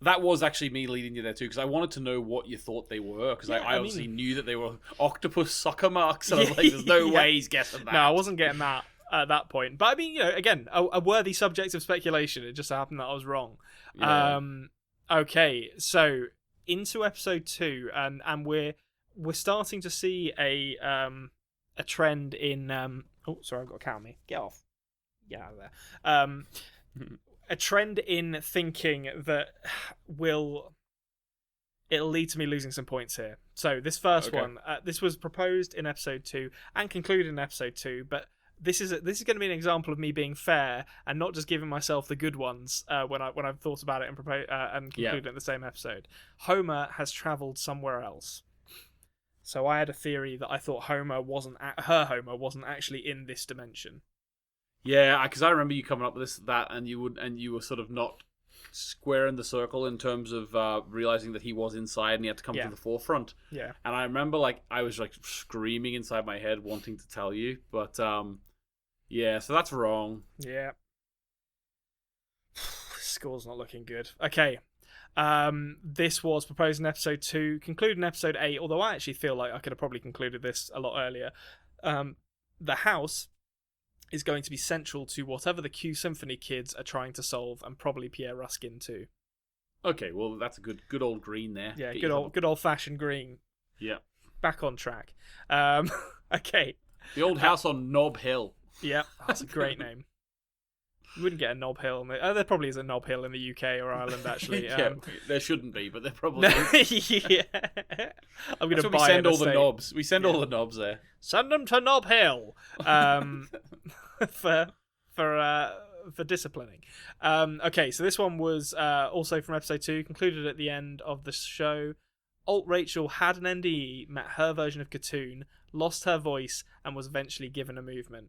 That was actually me leading you there too, because I wanted to know what you thought they were, because I obviously knew that they were octopus sucker marks, and I was like, there's no way he's guessing that. No, I wasn't getting that at that point. But I mean, you know, again, a worthy subject of speculation. It just happened that I was wrong. Yeah. Okay, so into episode 2, and we're starting to see a trend in oh, sorry, I've got a cat on me. Get off. Get out of there. A trend in thinking that it'll lead to me losing some points here. So this first one, this was proposed in episode 2 and concluded in episode 2, but this is going to be an example of me being fair and not just giving myself the good ones when I've thought about it and and concluded it in the same episode. Homer has travelled somewhere else. So I had a theory that I thought her Homer wasn't actually in this dimension. Yeah, because I remember you coming up with that, and you were sort of not square in the circle in terms of realizing that he was inside and he had to come to the forefront. Yeah. And I remember I was screaming inside my head wanting to tell you, but so that's wrong. Yeah. Score's not looking good. Okay. This was proposed in episode 2, concluded in episode 8, although I actually feel like I could have probably concluded this a lot earlier. The house is going to be central to whatever the Q Symphony kids are trying to solve, and probably Pierre Ruskin too. Okay, well that's a good old green there. Yeah, good old fashioned green. Yeah. Back on track. Okay. The old house on Knob Hill. Yeah, that's a great name. You wouldn't get a Knob Hill. There probably is a Knob Hill in the UK or Ireland, actually. Yeah, there shouldn't be, but there probably is. Yeah. I'm going to buy we send all the knobs. We send all the knobs there. Send them to Knob Hill for disciplining. Okay, so this one was also from episode 2, concluded at the end of the show. Alt Rachel had an NDE, met her version of Katoon, lost her voice, and was eventually given a movement.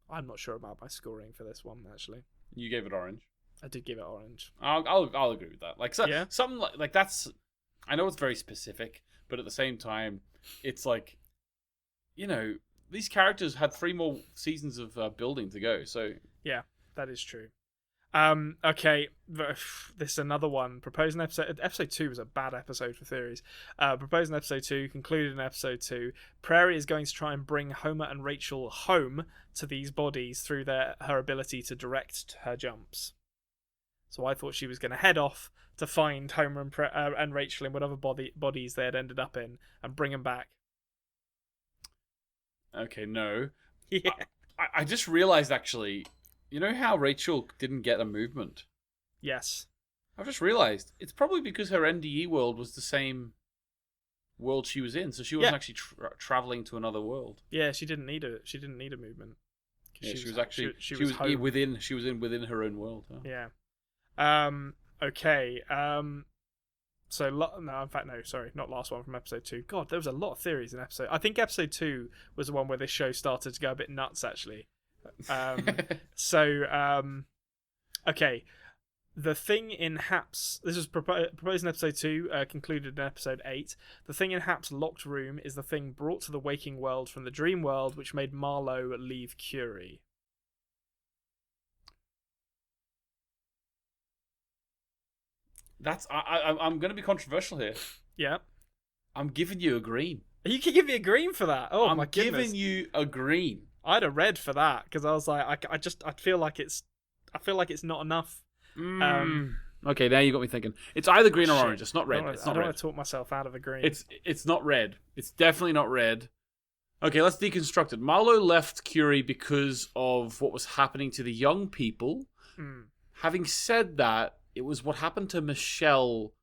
I'm not sure about my scoring for this one, actually. You gave it orange. I did give it orange. I'll agree with that. Something like that's. I know it's very specific, but at the same time, it's like, these characters had 3 more seasons of building to go. So yeah, that is true. Okay, this is another one. Proposed in episode 2 was a bad episode for theories. Proposed in episode 2, concluded in episode 2. Prairie is going to try and bring Homer and Rachel home to these bodies through her ability to direct her jumps. So I thought she was going to head off to find Homer and Rachel in whatever bodies they had ended up in and bring them back. Okay, no. Yeah. I just realized, actually, you know how Rachel didn't get a movement? Yes. I've just realized it's probably because her NDE world was the same world she was in, so she wasn't actually traveling to another world. Yeah, she didn't need a movement. Yeah, she was within her own world. Huh? Yeah. Okay. Sorry, not last one from episode 2. God, there was a lot of theories in episode. I think episode 2 was the one where this show started to go a bit nuts, actually. Okay. The thing in Hap's... This was proposed in episode 2, concluded in episode 8. The thing in Hap's locked room is the thing brought to the waking world from the dream world, which made Marlowe leave Curie. I'm going to be controversial here. Yeah. I'm giving you a green. You can give me a green for that. Oh, my goodness. I'm giving you a green. I had a red for that because I was like, I feel like it's not enough. Okay, now you got me thinking. It's either green or orange. It's not red. I don't want to talk myself out of a green. It's not red. It's definitely not red. Okay, let's deconstruct it. Marlowe left Curie because of what was happening to the young people. Having said that, it was what happened to Michelle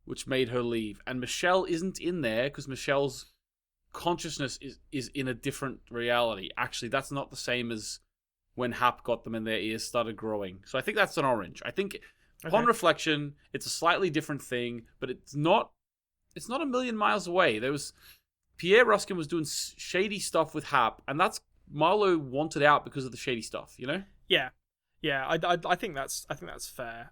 which made her leave. And Michelle isn't in there because Michelle's consciousness is in a different reality. Actually, that's not the same as when Hap got them and their ears started growing. So I think that's an orange. I think upon reflection, it's a slightly different thing, but it's not a million miles away. Pierre Ruskin was doing shady stuff with Hap, and that's Marlowe wanted out because of the shady stuff, you know? Yeah. I think that's fair.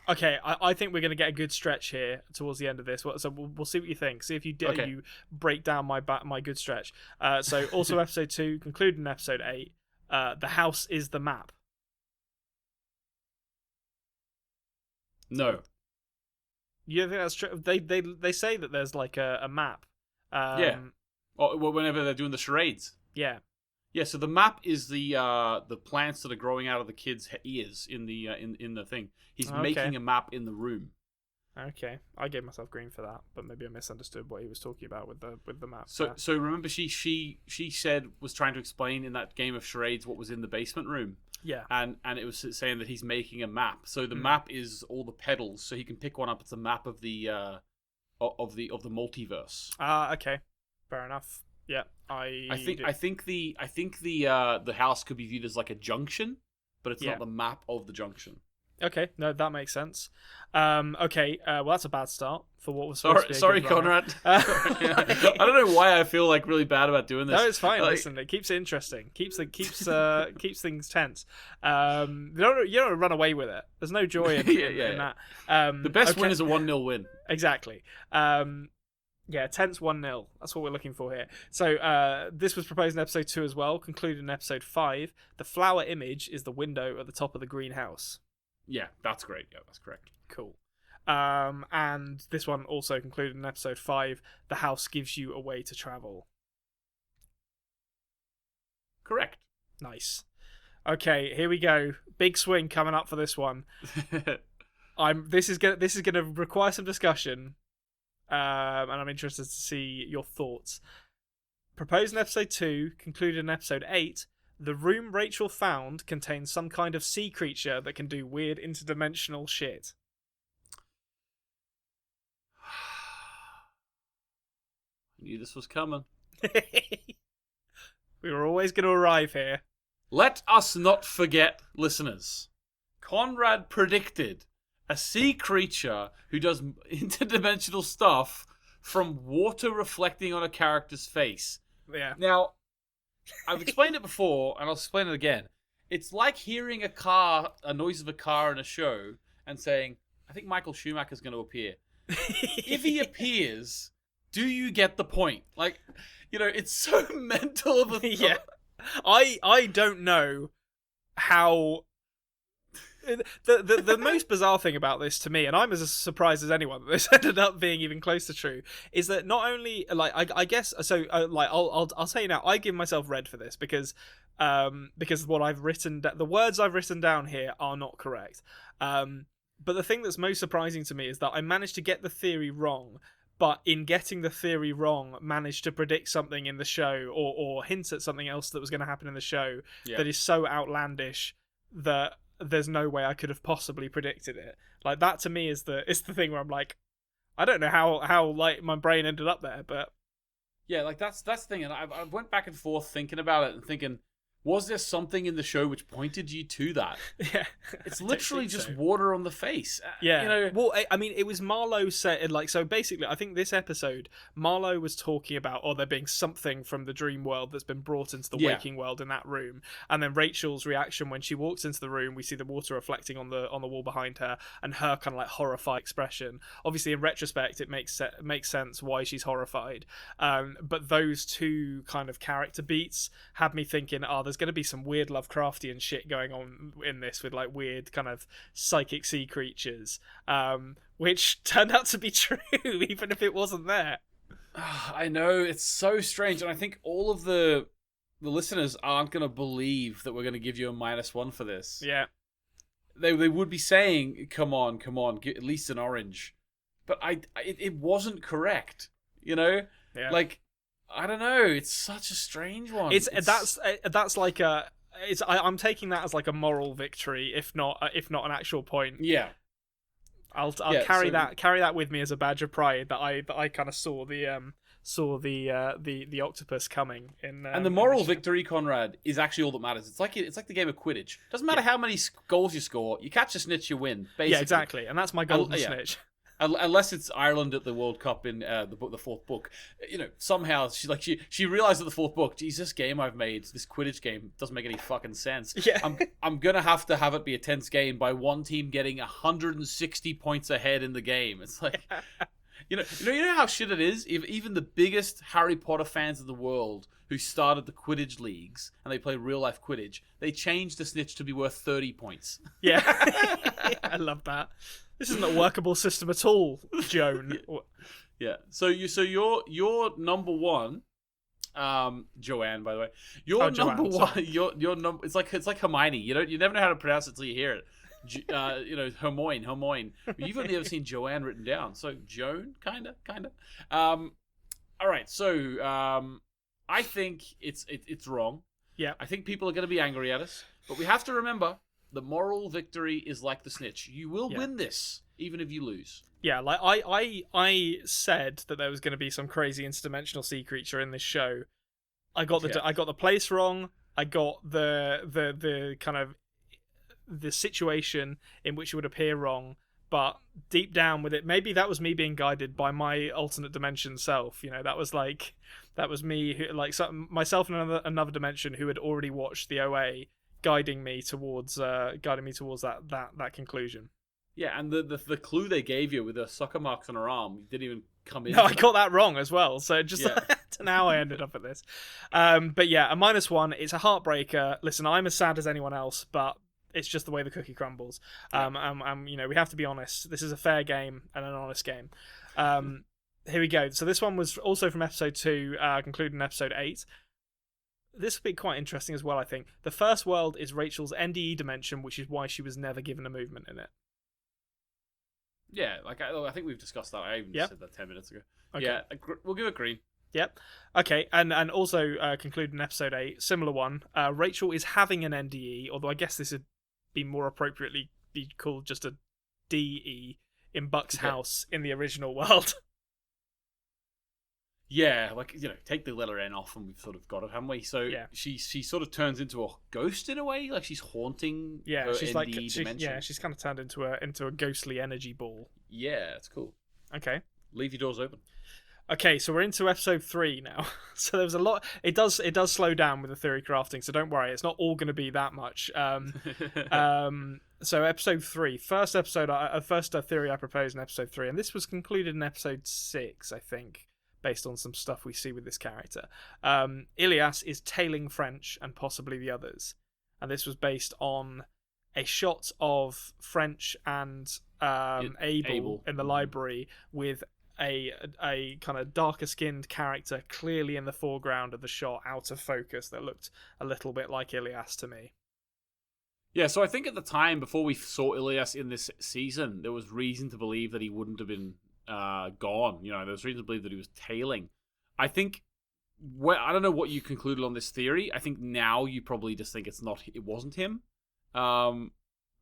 Okay, I think we're going to get a good stretch here towards the end of this. So we'll see what you think. See if you you break down my good stretch. So also episode 2, concluded in episode 8. The house is the map. No. You don't think that's true? They say that there's like a map. Yeah. Or whenever they're doing the charades. Yeah. Yeah. So the map is the plants that are growing out of the kid's ears in the in the thing. He's making a map in the room. Okay, I gave myself green for that, but maybe I misunderstood what he was talking about with the map. So remember, she said was trying to explain in that game of charades what was in the basement room. Yeah, and it was saying that he's making a map. So the map is all the petals, so he can pick one up. It's a map of the multiverse. Okay, fair enough. Yeah, I think the house could be viewed as like a junction, but it's not the map of the junction. Okay, no, that makes sense. Okay, well, that's a bad start for what was supposed to be a sorry, good run. Conrad. I don't know why I feel like really bad about doing this. No, it's fine. Like, Listen, it keeps it interesting. Keeps things tense. You don't run away with it. There's no joy in that. The best win is a 1-0 win. Exactly. Yeah, tense 1-0. That's what we're looking for here. So this was proposed in episode 2 as well, concluded in episode 5. The flower image is the window at the top of the greenhouse. Yeah, that's great. Yeah, that's correct. Cool. And this one also concluded in episode 5. The house gives you a way to travel. Correct. Nice. Okay, here we go. Big swing coming up for this one. This is gonna require some discussion. And I'm interested to see your thoughts. Proposed in episode 2, concluded in episode 8. The room Rachel found contains some kind of sea creature that can do weird interdimensional shit. I knew this was coming. We were always going to arrive here. Let us not forget, listeners. Konrad predicted a sea creature who does interdimensional stuff from water reflecting on a character's face. Yeah. Now, I've explained it before, and I'll explain it again. It's like hearing a noise of a car in a show, and saying, I think Michael Schumacher's going to appear. If he appears, do you get the point? Like, it's so mental of a thought. Yeah. I don't know how... The most bizarre thing about this to me, and I'm as surprised as anyone that this ended up being even close to true, is that not only I guess so. I'll say now, I give myself red for this because what I've written, the words I've written down here are not correct. But the thing that's most surprising to me is that I managed to get the theory wrong, but in getting the theory wrong, managed to predict something in the show or hint at something else that was going to happen in the show that is so outlandish that there's no way I could have possibly predicted it. Like, that to me is the thing where I'm like, I don't know how like my brain ended up there, but yeah, like that's the thing. And I went back and forth thinking about it and thinking, was there something in the show which pointed you to that? Yeah, it's literally just water on the face. Yeah, well, I mean, it was Marlo said, like, so basically, I think this episode, Marlo was talking about, there being something from the dream world that's been brought into the waking world in that room, and then Rachel's reaction when she walks into the room, we see the water reflecting on the wall behind her, and her kind of like horrified expression. Obviously, in retrospect, it makes sense why she's horrified. But those two kind of character beats had me thinking, there's going to be some weird Lovecraftian shit going on in this with like weird kind of psychic sea creatures, which turned out to be true, even if it wasn't there. I know, it's so strange, and I think all of the listeners aren't going to believe that we're going to give you a -1 for this. Yeah. They would be saying, come on, get at least an orange. But it wasn't correct, Yeah. Like, I don't know. It's such a strange one. That's like I'm taking that as like a moral victory, if not an actual point. Yeah. I'll carry that with me as a badge of pride that I kind of saw the octopus coming in. And the moral victory, Konrad, is actually all that matters. It's like the game of Quidditch. Doesn't matter how many goals you score. You catch a snitch, you win. Basically. Yeah, exactly. And that's my golden snitch. Unless it's Ireland at the World Cup in the fourth book, somehow she realized at the fourth book, geez, this game I've made, this Quidditch game, doesn't make any fucking sense. Yeah. I'm gonna have it be a tense game by one team getting 160 points ahead in the game. It's like, you know how shit it is. If even the biggest Harry Potter fans in the world who started the Quidditch leagues and they play real life Quidditch, they changed the snitch to be worth 30 points. Yeah, I love that. This isn't a workable system at all, Joan. Yeah. So you're number one, Joanne, by the way. You're number Joanne, one. You're number. It's like Hermione. You never know how to pronounce it till you hear it. Hermione. You've only ever seen Joanne written down. So Joan, kinda. All right. So I think it's wrong. Yeah. I think people are going to be angry at us, but we have to remember. The moral victory is like the snitch. You will win this, even if you lose. Yeah, like I said that there was going to be some crazy interdimensional sea creature in this show I got the place wrong. I got the kind of the situation in which it would appear wrong. But deep down with it, maybe that was me being guided by my alternate dimension self. That was me, who, like, myself in another dimension who had already watched the OA, guiding me towards that conclusion. Yeah, and the clue they gave you with the sucker marks on her arm didn't even come in. No, I got that wrong as well. So just now I ended up at this. But yeah, a -1. It's a heartbreaker. Listen, I'm as sad as anyone else, but it's just the way the cookie crumbles. We have to be honest. This is a fair game and an honest game. Here we go. So this one was also from episode 2, concluding in episode 8. This will be quite interesting as well, I think. The first world is Rachel's NDE dimension, which is why she was never given a movement in it. Yeah, like I think we've discussed that. I even said that 10 minutes ago. Okay. Yeah, we'll give it green. Yep. Okay, and also concluding in episode 8, similar one. Rachel is having an NDE, although I guess this would be more appropriately be called just a DE in Buck's house in the original world. Yeah, like, take the letter N off and we've sort of got it, haven't we? So she sort of turns into a ghost in a way, like she's haunting her she's NDE dimension. Yeah, she's kind of turned into a ghostly energy ball. Yeah, it's cool. Okay. Leave your doors open. Okay, so we're into episode 3 now. So there was a lot. It does slow down with the theory crafting, so don't worry, it's not all going to be that much. So episode 3, first theory I proposed in episode 3, and this was concluded in episode 6, I think, based on some stuff we see with this character. Ilias is tailing French and possibly the others, and this was based on a shot of French and Abel in the library with a kind of darker skinned character clearly in the foreground of the shot, out of focus, that looked a little bit like Ilias to me. Yeah, so I think at the time, before we saw Ilias in this season, there was reason to believe that he wouldn't have been gone. There was reason to believe that he was tailing. I think, I don't know what you concluded on this theory. I think now you probably just think it wasn't him.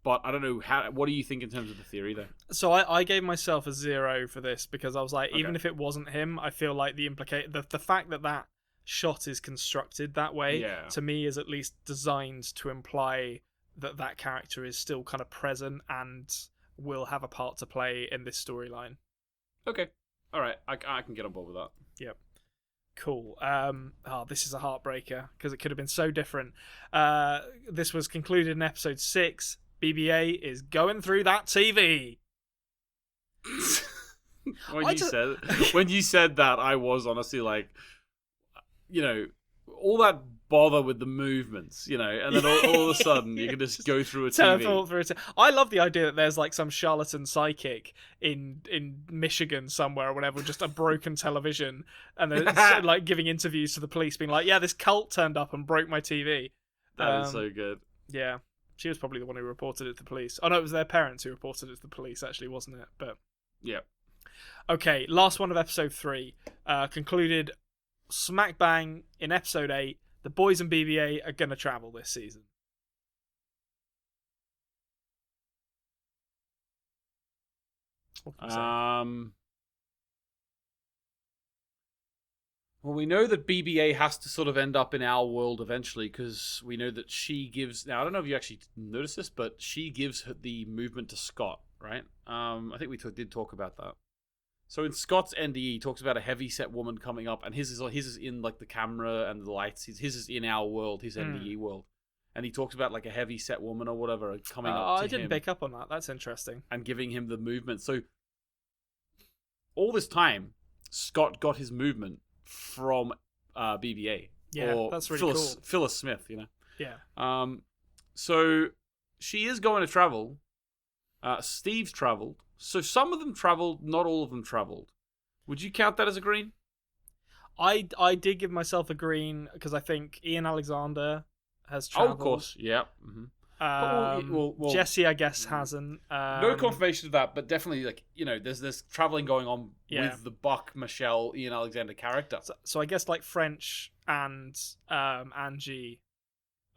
But I don't know, what do you think in terms of the theory there? So I gave myself a 0 for this because I was like, even if it wasn't him, I feel like the fact that shot is constructed that way, to me, is at least designed to imply that character is still kind of present and will have a part to play in this storyline. Okay. All right. I can get on board with that. Yep. Cool. This is a heartbreaker because it could have been so different. This was concluded in episode 6. BBA is going through that TV. When you said that, I was honestly like, all that bother with the movements, and then all of a sudden you can just go through a TV. I love the idea that there's like some charlatan psychic in Michigan somewhere or whatever, just a broken television, and then it's like giving interviews to the police, being like, "Yeah, this cult turned up and broke my TV." That is so good. Yeah. She was probably the one who reported it to the police. Oh, no, it was their parents who reported it to the police, actually, wasn't it? But yeah. Okay, last one of episode 3. Concluded smack bang in episode 8. The boys and BB-8 are going to travel this season. What can you say? Well, we know that BB-8 has to sort of end up in our world eventually, because we know that she gives... Now, I don't know if you actually noticed this, but she gives the movement to Scott, right? I think we did talk about that. So in Scott's NDE, he talks about a heavy-set woman coming up, and his is in like the camera and the lights. His is in our world, his NDE world. And he talks about like a heavy-set woman or whatever coming up to him. I didn't pick up on that. That's interesting. And giving him the movement. So all this time, Scott got his movement from BB-8. Yeah, that's really cool. Phyllis Smith, Yeah. So she is going to travel. Steve's traveled. So some of them traveled, not all of them traveled. Would you count that as a green? I did give myself a green because I think Ian Alexander has traveled. Oh, of course. Yeah. Mm-hmm. Well, Jesse, I guess, hasn't. No confirmation of that, but definitely, like, there's traveling going on with the Buck, Michelle, Ian Alexander character. So I guess like French and Angie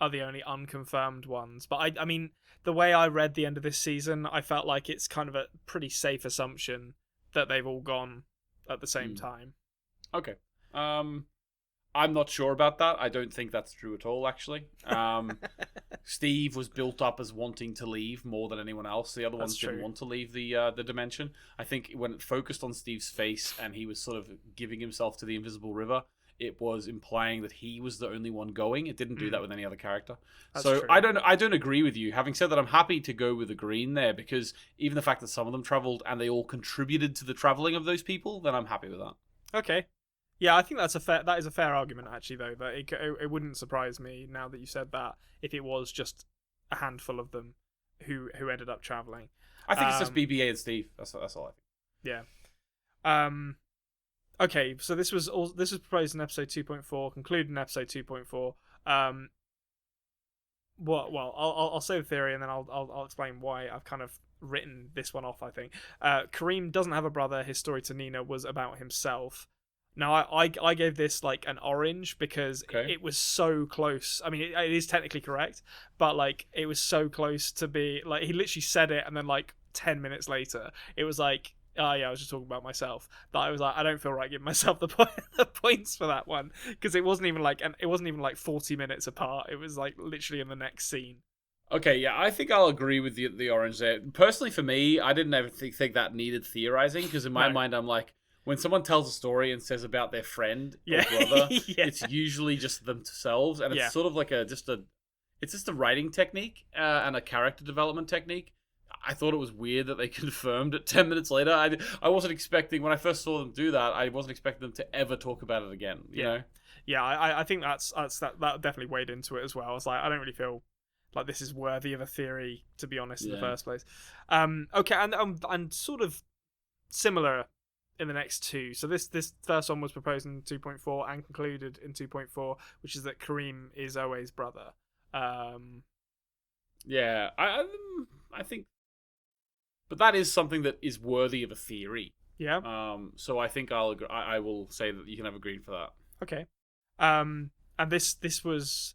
are the only unconfirmed ones. But I mean, the way I read the end of this season, I felt like it's kind of a pretty safe assumption that they've all gone at the same time. Okay. I'm not sure about that. I don't think that's true at all, actually. Steve was built up as wanting to leave more than anyone else. The other ones didn't want to leave the dimension. I think when it focused on Steve's face and he was sort of giving himself to the invisible river, it was implying that he was the only one going. It didn't do that with any other character. That's true. I don't agree with you. Having said that, I'm happy to go with the green there, because even the fact that some of them traveled and they all contributed to the traveling of those people, then I'm happy with that. Okay. Yeah, I think that is a fair argument, actually, though. That it wouldn't surprise me, now that you said that, if it was just a handful of them who ended up traveling. I think it's just BB-8 and Steve. That's all I think. Yeah. Okay, so this was proposed in episode 2.4, concluded in episode 2.4. Well, I'll say the theory, and then I'll explain why I've kind of written this one off. I think Kareem doesn't have a brother. His story to Nina was about himself. Now, I gave this like an orange because it was so close. I mean, it is technically correct, but like it was so close to be like, he literally said it, and then like 10 minutes later, it was like, oh yeah, I was just talking about myself. That I was like, I don't feel right giving myself the points for that one, because it wasn't even like 40 minutes apart. It was like literally in the next scene. Okay, yeah, I think I'll agree with the orange there. Personally, for me, I didn't ever think that needed theorizing, because in my mind, I'm like, when someone tells a story and says about their friend or brother, it's usually just themselves, and it's sort of like it's just a writing technique and a character development technique. I thought it was weird that they confirmed it 10 minutes later. I wasn't expecting, when I first saw them do that, I wasn't expecting them to ever talk about it again, you know? Yeah, I think that definitely weighed into it as well. I was like, I don't really feel like this is worthy of a theory, to be honest, in the first place. Okay, and sort of similar in the next two. So this first one was proposed in 2.4 and concluded in 2.4, which is that Kareem is Owe's brother. Yeah, I think, but that is something that is worthy of a theory. Yeah. So I think I will say that you can have a green for that. Okay. And this was,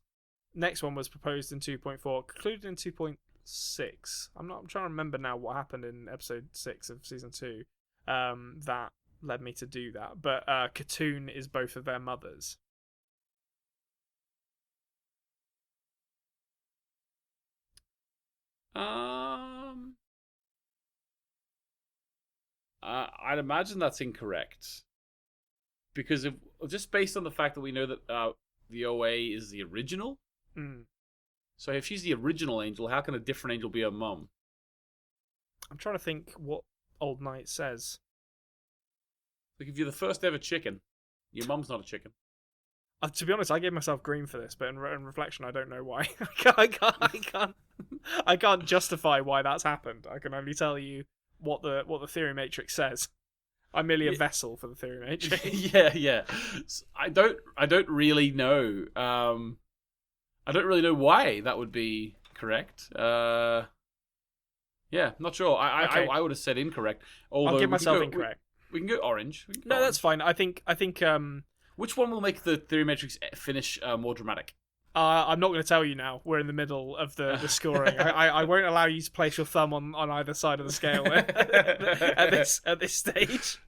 next one was proposed in 2.4, concluded in 2.6. I'm trying to remember now what happened in episode 6 of season 2. That led me to do that. But Katoon is both of their mothers. I'd imagine that's incorrect, because just based on the fact that we know that the OA is the original. So if she's the original angel, how can a different angel be her mum? I'm trying to think what Old Knight says. Like, if you're the first ever chicken, your mum's not a chicken. To be honest, I gave myself green for this, but in reflection, I don't know why. I can't justify why that's happened. I can only tell you what the theory matrix says. I'm merely a vessel for the theory matrix. yeah. I don't really know. I don't really know why that would be correct. Yeah, not sure. I would have said incorrect. Although I'll give myself incorrect. We can go orange. No, that's fine. I think. Which one will make the theory matrix finish more dramatic? I'm not going to tell you now. We're in the middle of the scoring. I won't allow you to place your thumb on either side of the scale at this stage.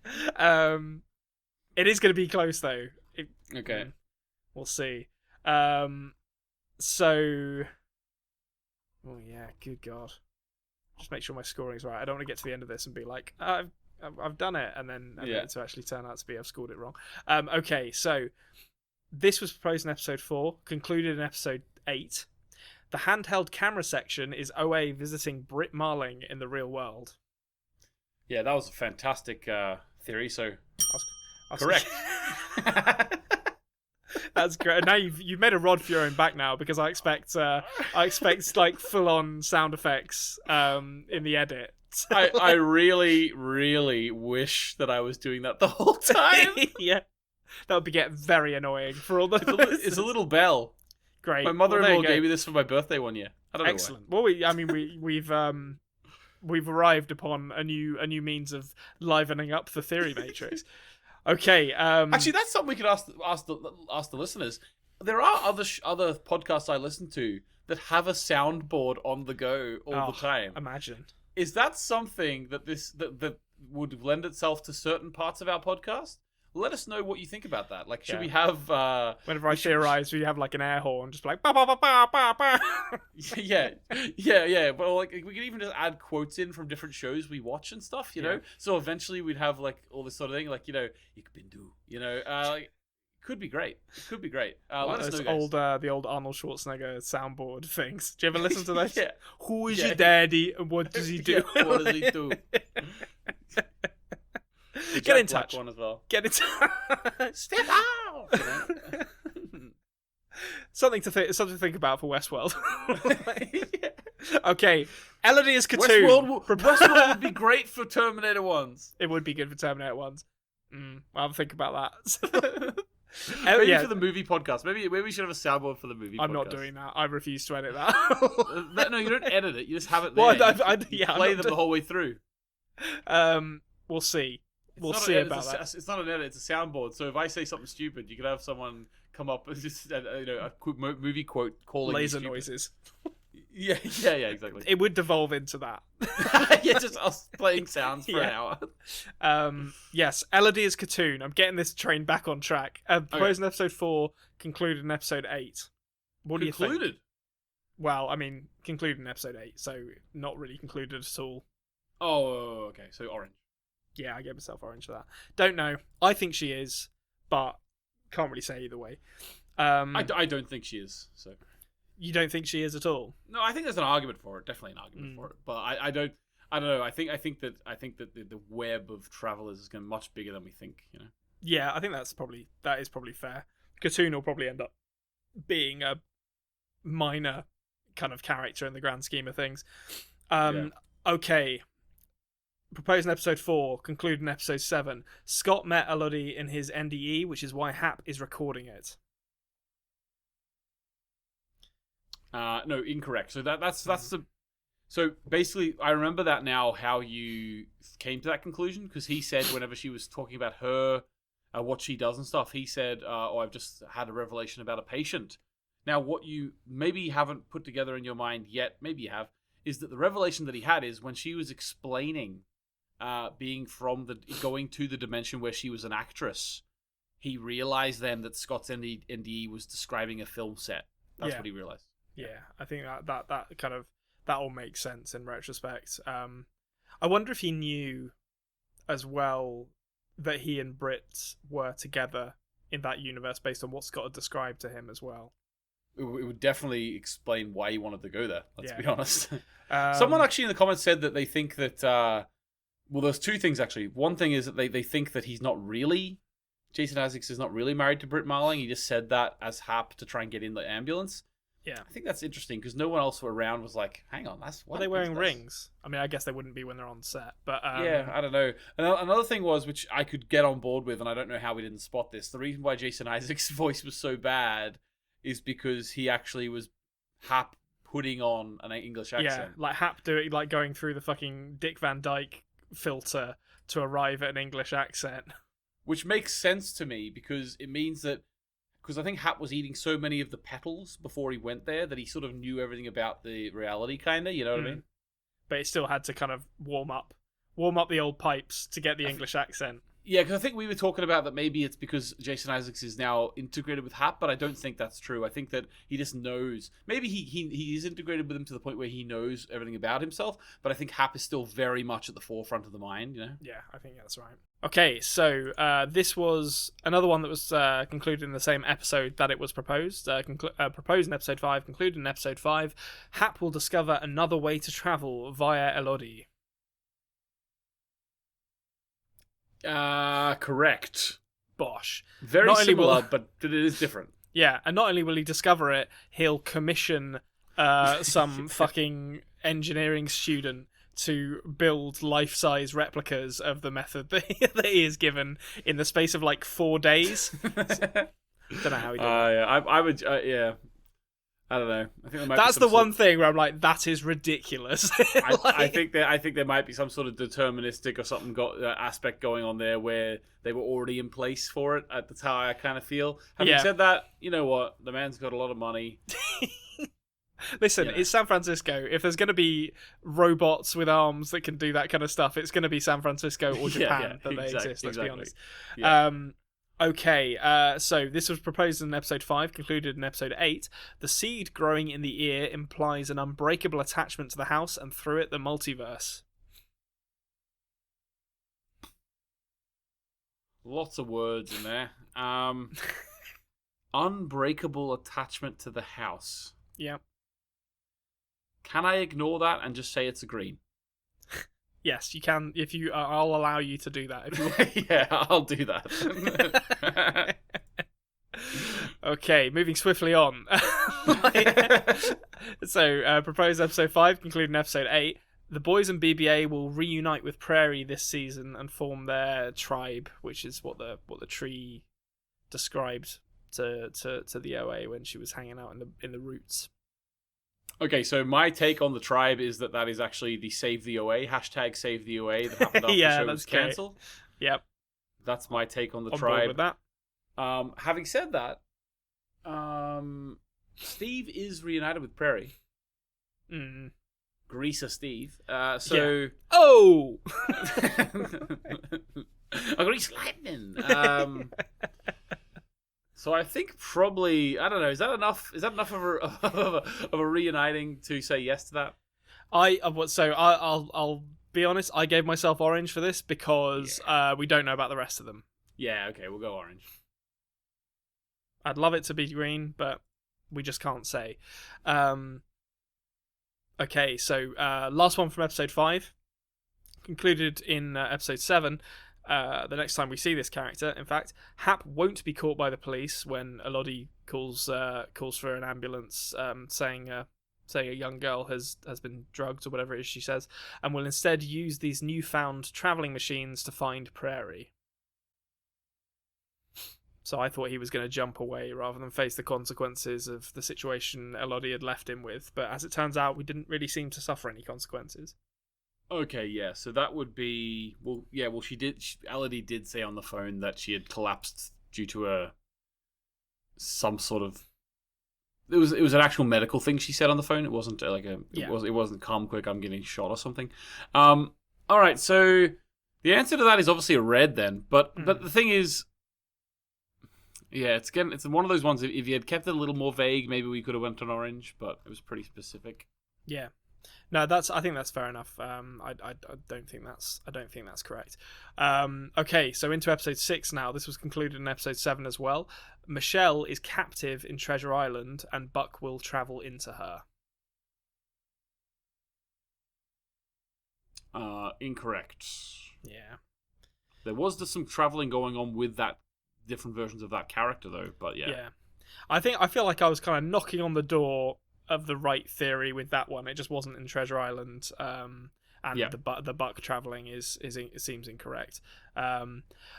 It is going to be close though. Okay, we'll see. So, oh yeah, good God. Just make sure my scoring's right. I don't want to get to the end of this and be like, I've done it, and then it to actually turn out to be I've scored it wrong. Okay, so this was proposed in episode 4, concluded in episode 8. The handheld camera section is OA visiting Britt Marling in the real world. Yeah, that was a fantastic theory. So I'll correct. That's great. Now you've made a rod for your own back now, because I expect like full on sound effects in the edit. I really, really wish that I was doing that the whole time. Yeah, that would get very annoying for all the listeners. It's a little bell. Great. My mother-in-law gave me this for my birthday one year. I don't know. Excellent. Well, we've arrived upon a new means of livening up the theory matrix. Okay. Actually, that's something we could ask the listeners. There are other podcasts I listen to that have a soundboard on the go all the time. Imagine. Is that something that that would lend itself to certain parts of our podcast? let us know what you think about that. Like, should Yeah. we have... Whenever I theorize, we have like an air horn, just like ba ba ba ba ba ba. yeah. But like, we could even just add quotes in from different shows we watch and stuff, you know? So eventually we'd have like all this sort of thing, like, you know, ik bin du, you know? Like, could be great. It could be great. Let us know, guys. The old Arnold Schwarzenegger soundboard things. Do you ever listen to those? Yeah. Who is your daddy and what does he do? Yeah, what does he do? The Get in Jack Black touch. one as well. Get in touch. Step out! You know? Something to think about for Westworld. Yeah. Okay, Elodie is Katoon. Westworld would be great for Terminator ones. It would be good for Terminator ones. I'll have to think about that. Maybe for the movie podcast. Maybe we should have a soundboard for the movie podcast. I'm not doing that. I refuse to edit that. No, you don't edit it. You just have it there. Well, you play them the whole way through. We'll see. We'll It's see not about that. It's not an edit. It's a soundboard. So if I say something stupid, you could have someone come up and just a movie quote calling Laser me stupid. noises. Yeah, exactly. It would devolve into that. Yeah, just us playing sounds for an hour. Yes, Elodie is Katoon. I'm getting this train back on track. Proposed in episode 4, concluded in episode 8. What do you think? Concluded? Well, I mean, concluded in episode 8, so not really concluded at all. Oh, okay. So orange. Yeah, I gave myself orange for that. Don't know. I think she is, but can't really say either way. I don't think she is. So you don't think she is at all? no, I think there's an argument for it. Definitely an argument for it. But I don't know. I think that the web of travelers is going to be much bigger than we think. You know. Yeah, I think that is probably fair. Katoon will probably end up being a minor kind of character in the grand scheme of things. Okay. Proposed in episode 4, concluded in episode 7. Scott met Elodie in his NDE, which is why Hap is recording it. No, incorrect. So that's the. So basically, I remember that now. How you came to that conclusion, because he said whenever she was talking about her, what she does and stuff, he said, "Oh, I've just had a revelation about a patient." Now, what you maybe haven't put together in your mind yet, maybe you have, is that the revelation that he had is when she was explaining. Being going to the dimension where she was an actress, he realized then that Scott's NDE was describing a film set. That's what he realized. Yeah, I think that kind of that all makes sense in retrospect. I wonder if he knew as well that he and Britt were together in that universe based on what Scott had described to him as well. It would definitely explain why he wanted to go there. Let's be honest. Someone actually in the comments said that they think that. Well, there's two things, actually. One thing is that they think that he's not really... Jason Isaacs is not really married to Britt Marling. He just said that as Hap to try and get in the ambulance. Yeah. I think that's interesting, because no one else around was like, hang on, that's... Are they wearing rings? I mean, I guess they wouldn't be when they're on set, but... Yeah, I don't know. Another thing was, which I could get on board with, and I don't know how we didn't spot this, the reason why Jason Isaacs' voice was so bad is because he actually was Hap putting on an English accent. Yeah, like Hap going through the fucking Dick Van Dyke filter to arrive at an English accent, which makes sense to me because it means that I think Hap was eating so many of the petals before he went there that he sort of knew everything about the reality, kind of, you know what I mean? But it still had to kind of warm up the old pipes to get the English accent. Yeah, because I think we were talking about that maybe it's because Jason Isaacs is now integrated with Hap, but I don't think that's true. I think that he just knows. Maybe he is integrated with him to the point where he knows everything about himself, but I think Hap is still very much at the forefront of the mind, you know? Yeah, I think that's right. Okay, so this was another one that was concluded in the same episode that it was proposed. Proposed in episode 5, concluded in episode 5. Hap will discover another way to travel via Elodie. Correct. Bosh. Very similar, but it is different. Yeah, and not only will he discover it, he'll commission some fucking engineering student to build life-size replicas of the method that he is given in the space of like 4 days. Don't know how he did it. Yeah, I would, yeah. I don't know. I think that's the one thing where I'm like, that is ridiculous. I think there might be some sort of deterministic or something aspect going on there where they were already in place for it. That's how I kind of feel. Having said that, you know what? The man's got a lot of money. Listen, You know. it's San Francisco. If there's going to be robots with arms that can do that kind of stuff, it's going to be San Francisco or Japan that they exist, let's be honest. Yeah. Okay, so this was proposed in episode 5, concluded in episode 8. The seed growing in the ear implies an unbreakable attachment to the house and through it the multiverse. Lots of words in there. Unbreakable attachment to the house. Yeah. Can I ignore that and just say it's a green? Yes, you can. If you, I'll allow you to do that. If you want. Yeah, I'll do that. Okay, moving swiftly on. So, proposed episode 5, concluding episode 8. The boys and BB-8 will reunite with Prairie this season and form their tribe, which is what the tree described to the OA when she was hanging out in the roots. Okay, so my take on the tribe is that is actually the Save the OA, hashtag Save the OA that happened after the show was cancelled. Yep. That's my take on the On tribe. board with that. Having said that, Steve is reunited with Prairie. Mm. Greaser Steve. Yeah. Oh! A grease lightning. So I think probably, I don't know, is that enough? Is that enough of a reuniting to say yes to that? I'll be honest. I gave myself orange for this because we don't know about the rest of them. Yeah, okay, we'll go orange. I'd love it to be green, but we just can't say. Okay, so last one from episode 5, concluded in episode 7. The next time we see this character, in fact, Hap won't be caught by the police when Elodie calls for an ambulance, saying a young girl has been drugged or whatever it is she says, and will instead use these newfound travelling machines to find Prairie. So I thought he was going to jump away rather than face the consequences of the situation Elodie had left him with, but as it turns out, we didn't really seem to suffer any consequences. Okay, yeah, so that would be... Elodie did say on the phone that she had collapsed due to some sort of... It was an actual medical thing she said on the phone. It wasn't it wasn't calm, quick, I'm getting shot or something. Alright, so the answer to that is obviously a red then, but the thing is... Yeah, it's one of those ones, if you had kept it a little more vague, maybe we could have went on orange, but it was pretty specific. Yeah. No, I think that's fair enough. I don't think that's correct. Okay, so into episode 6 now. This was concluded in episode 7 as well. Michelle is captive in Treasure Island, and Buck will travel into her. Incorrect. Yeah. There was just some traveling going on with that different versions of that character though, but yeah. Yeah. I feel like I was kind of knocking on the door of the right theory with that one. It just wasn't in Treasure Island, and the Buck traveling it seems incorrect.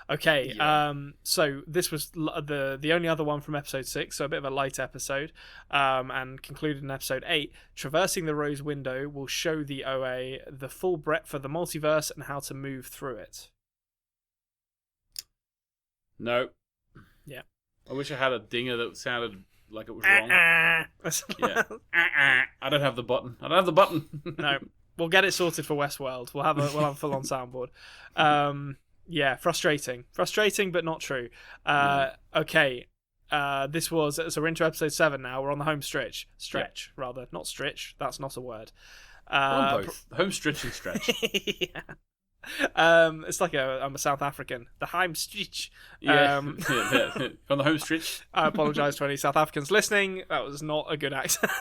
Okay, yeah. So this was the only other one from episode 6, so a bit of a light episode, and concluded in episode 8. Traversing the Rose Window will show the OA the full breadth of the multiverse and how to move through it. No. Yeah. I wish I had a dinger that sounded like it was wrong. Yeah. I don't have the button. No. We'll get it sorted for Westworld. We'll have a full on soundboard. Yeah, frustrating, but not true. Okay, this was so we're into episode 7 now. We're on the home stretch, rather, not stretch. That's not a word. On both home stretch and stretch. Yeah. It's like I'm a South African. The home stretch. Yeah. On the home stretch. I apologise to any South Africans listening. That was not a good accent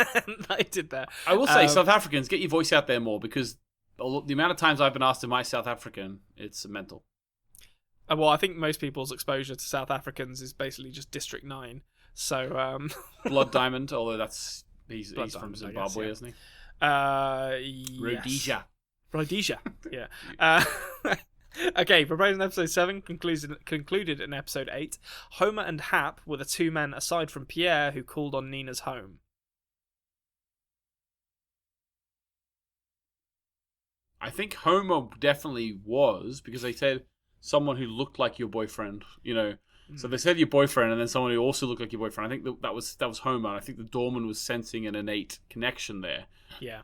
I did there. I will say, South Africans, get your voice out there more, because the amount of times I've been asked in my South African, it's mental. Well, I think most people's exposure to South Africans is basically just District 9. So Blood Diamond, although he's from I Zimbabwe, guess, isn't he? Yes. Rhodesia, yeah. Okay, proposed in episode 7, concluded in episode 8. Homer and Hap were the two men aside from Pierre who called on Nina's home. I think Homer definitely was, because they said someone who looked like your boyfriend, So they said your boyfriend, and then someone who also looked like your boyfriend. I think that was Homer. I think the doorman was sensing an innate connection there. Yeah.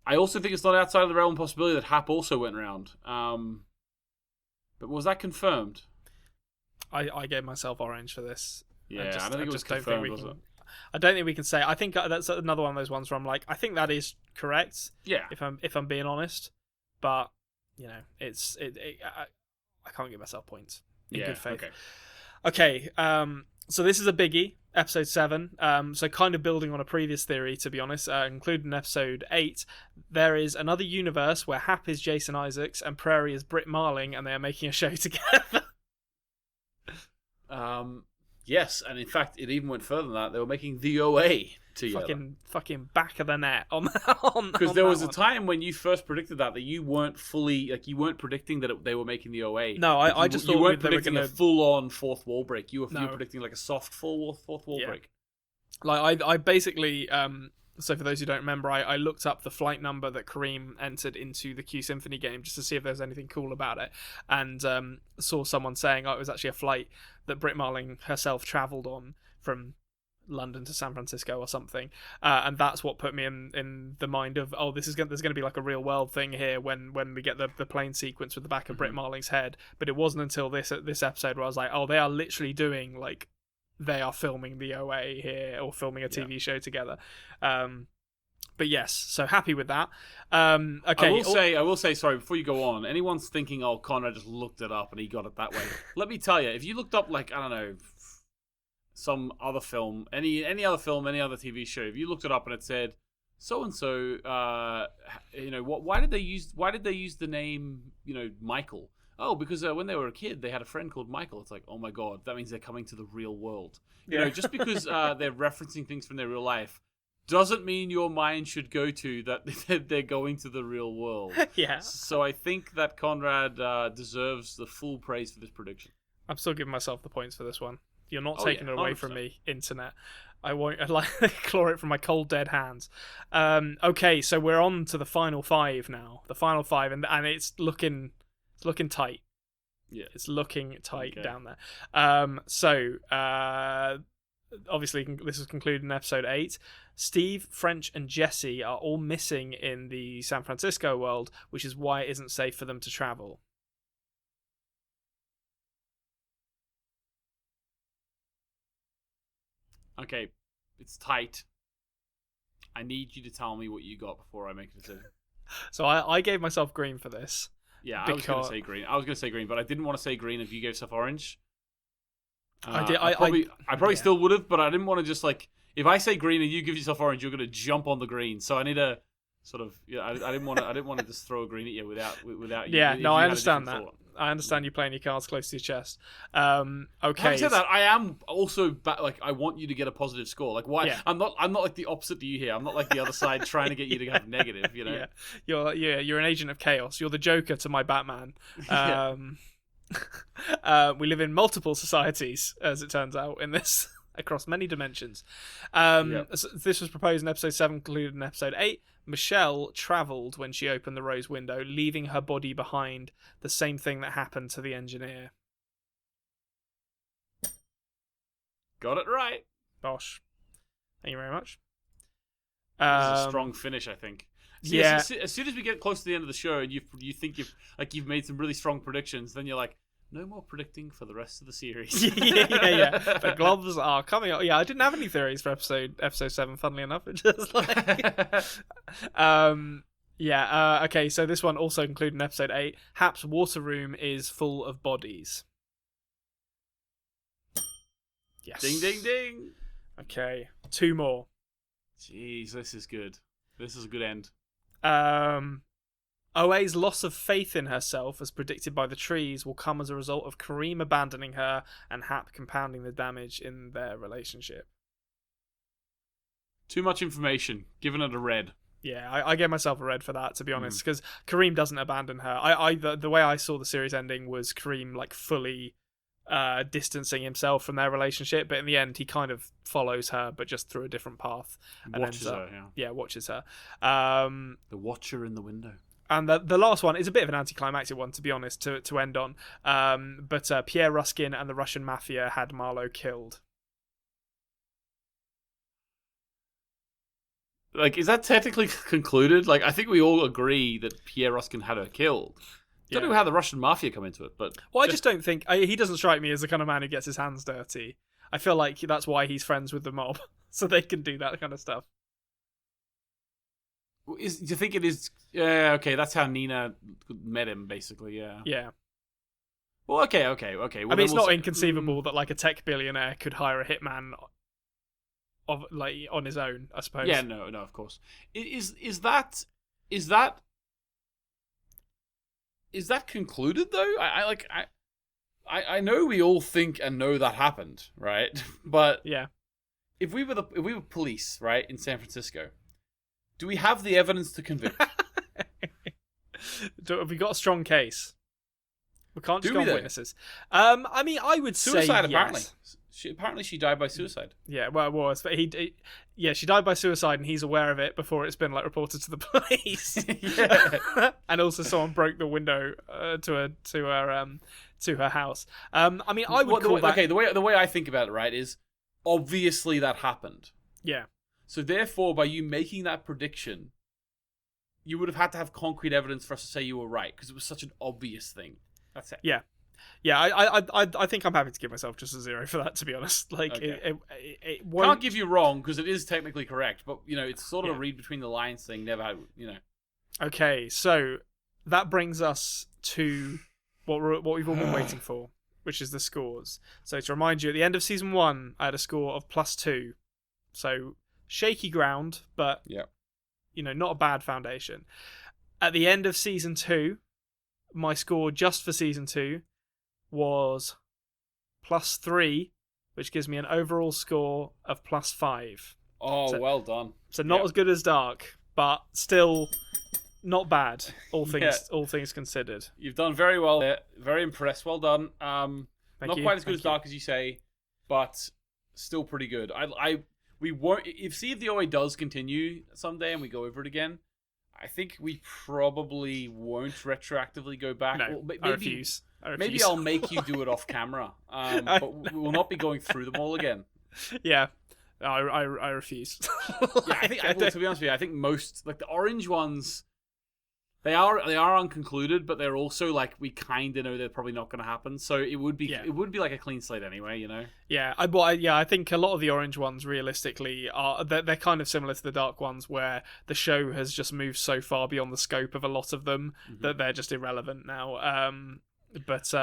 I also think it's not outside of the realm of possibility that Hap also went around. But was that confirmed? I gave myself orange for this. Yeah, I don't think it was confirmed, was it? I don't think we can say. I think that's another one of those ones where I'm like, I think that is correct. Yeah. If I'm being honest, but I can't give myself points in good faith. Okay. So this is a biggie, episode 7. So kind of building on a previous theory, to be honest, including episode 8, there is another universe where Hap is Jason Isaacs and Prairie is Britt Marling, and they are making a show together. Yes, and in fact, it even went further than that. They were making the OA together. Fucking back of the net on because there was a time when you first predicted that you weren't fully you weren't predicting that they were making the OA. No, I just thought you weren't they were predicting gonna... a full-on fourth wall break. You were predicting like a soft fourth wall break. Like I basically so for those who don't remember, I looked up the flight number that Kareem entered into the Q Symphony game just to see if there was anything cool about it, and saw someone saying, it was actually a flight that Britt Marling herself travelled on from London to San Francisco or something, and that's what put me in the mind of, there's going to be like a real world thing here when we get the plane sequence with the back of Britt Marling's head. But it wasn't until this episode where I was like, they are literally doing like, they are filming the OA here or filming a TV show together. But yes, so happy with that. Okay, I will say, sorry, before you go on, anyone's thinking, Konrad just looked it up and he got it that way. Let me tell you, if you looked up, like, I don't know, some other film, any other film, any other TV show, if you looked it up and it said so and so, why did they use the name, Michael? Because when they were a kid, they had a friend called Michael. It's like, oh my god, that means they're coming to the real world. Just because they're referencing things from their real life doesn't mean your mind should go to that they're going to the real world. Yeah. So I think that Konrad deserves the full praise for this prediction. I'm still giving myself the points for this one. You're not taking it away 100%. from me, internet. I won't claw it from my cold, dead hands. Okay, so we're on to the final 5 now. The final 5, and it's looking tight. Yeah, it's looking tight down there. Obviously, this is concluded in episode 8. Steve, French, and Jesse are all missing in the San Francisco world, which is why it isn't safe for them to travel. Okay, it's tight. I need you to tell me what you got before I make a decision. So I gave myself green for this. Yeah, I was going to say green, but I didn't want to say green if you gave stuff orange. I probably still would have, but I didn't want to just like, if I say green and you give yourself orange, you're going to jump on the green. So I need a sort of, I didn't want to just throw a green at you without you. Yeah, no, I understand that. Thought. I understand you playing your cards close to your chest. Okay. Having said that, I am also I want you to get a positive score. Like, why? Yeah. I'm not like the opposite to you here. I'm not like the other side trying to get you to have negative. Yeah. You're an agent of chaos. You're the Joker to my Batman. We live in multiple societies, as it turns out, in this across many dimensions. So this was proposed in episode 7, concluded in episode 8. Michelle travelled when she opened the rose window, leaving her body behind, the same thing that happened to the engineer. Got it right. Bosh. Thank you very much. This is a strong finish, I think. See, yeah. As soon as we get close to the end of the show and you think you've made some really strong predictions, then you're like, no more predicting for the rest of the series. yeah. The globs are coming up. Yeah, I didn't have any theories for episode 7, funnily enough. It just okay, so this one also included in episode 8. Hap's water room is full of bodies. Yes. Ding, ding, ding. Okay, 2 more. Jeez, this is good. This is a good end. OA's loss of faith in herself, as predicted by the trees, will come as a result of Kareem abandoning her and Hap compounding the damage in their relationship. Too much information. Giving it a red. Yeah, I gave myself a red for that, to be honest, because Kareem doesn't abandon her. The way I saw the series ending was Kareem like fully distancing himself from their relationship, but in the end he kind of follows her, but just through a different path. And watches her. Yeah, watches her. The watcher in the window. And the last one is a bit of an anticlimactic one, to be honest, to end on. But Pierre Ruskin and the Russian mafia had Marlowe killed. Like, is that technically concluded? Like, I think we all agree that Pierre Ruskin had her killed. Don't know how the Russian mafia come into it, but... Well, I just don't think... he doesn't strike me as the kind of man who gets his hands dirty. I feel like that's why he's friends with the mob, so they can do that kind of stuff. Do you think it is... Yeah, okay, that's how Nina met him, basically, yeah. Yeah. Well, okay. Well, I mean, it's not inconceivable that, like, a tech billionaire could hire a hitman on his own, I suppose. Yeah, no, of course. Is that concluded though? I know we all think and know that happened, right? But yeah, if we were police, right, in San Francisco, do we have the evidence to convict? Have we got a strong case? We can't just go on witnesses. I mean, I would suicide, say apparently. Yes. Apparently she died by suicide. Yeah, well, it was. But she died by suicide, and he's aware of it before it's been like reported to the police. Yeah. And also, someone broke the window to her house. I mean, I would call that. Okay, the way I think about it, right, is obviously that happened. Yeah. So therefore, by you making that prediction, you would have had to have concrete evidence for us to say you were right, because it was such an obvious thing. That's it. Yeah. Yeah, I think I'm happy to give myself just a 0 for that, to be honest. Like, okay. it won't... Can't give you wrong, because it is technically correct, but, it's sort of a read between the lines thing, never, Okay, so that brings us to what we've all been waiting for, which is the scores. So to remind you, at the end of Season 1, I had a score of +2. So, shaky ground, but, not a bad foundation. At the end of Season 2, my score just for Season 2 was +3, which gives me an overall score of +5. Oh, so, well done. So not as good as Dark, but still not bad. All things considered. You've done very well there. Very impressed. Well done. Not quite as good as Dark as you say, but still pretty good. We won't. If Sea of the OA does continue someday and we go over it again, I think we probably won't retroactively go back. No, maybe, I refuse. Maybe I'll make you do it off camera, but we will not be going through them all again. Yeah, I refuse. Yeah, I think. To be honest with you, I think most the orange ones, they are unconcluded, but they're also like we kind of know they're probably not going to happen. So it would be like a clean slate anyway, Yeah, I think a lot of the orange ones realistically they're kind of similar to the dark ones, where the show has just moved so far beyond the scope of a lot of them that they're just irrelevant now. But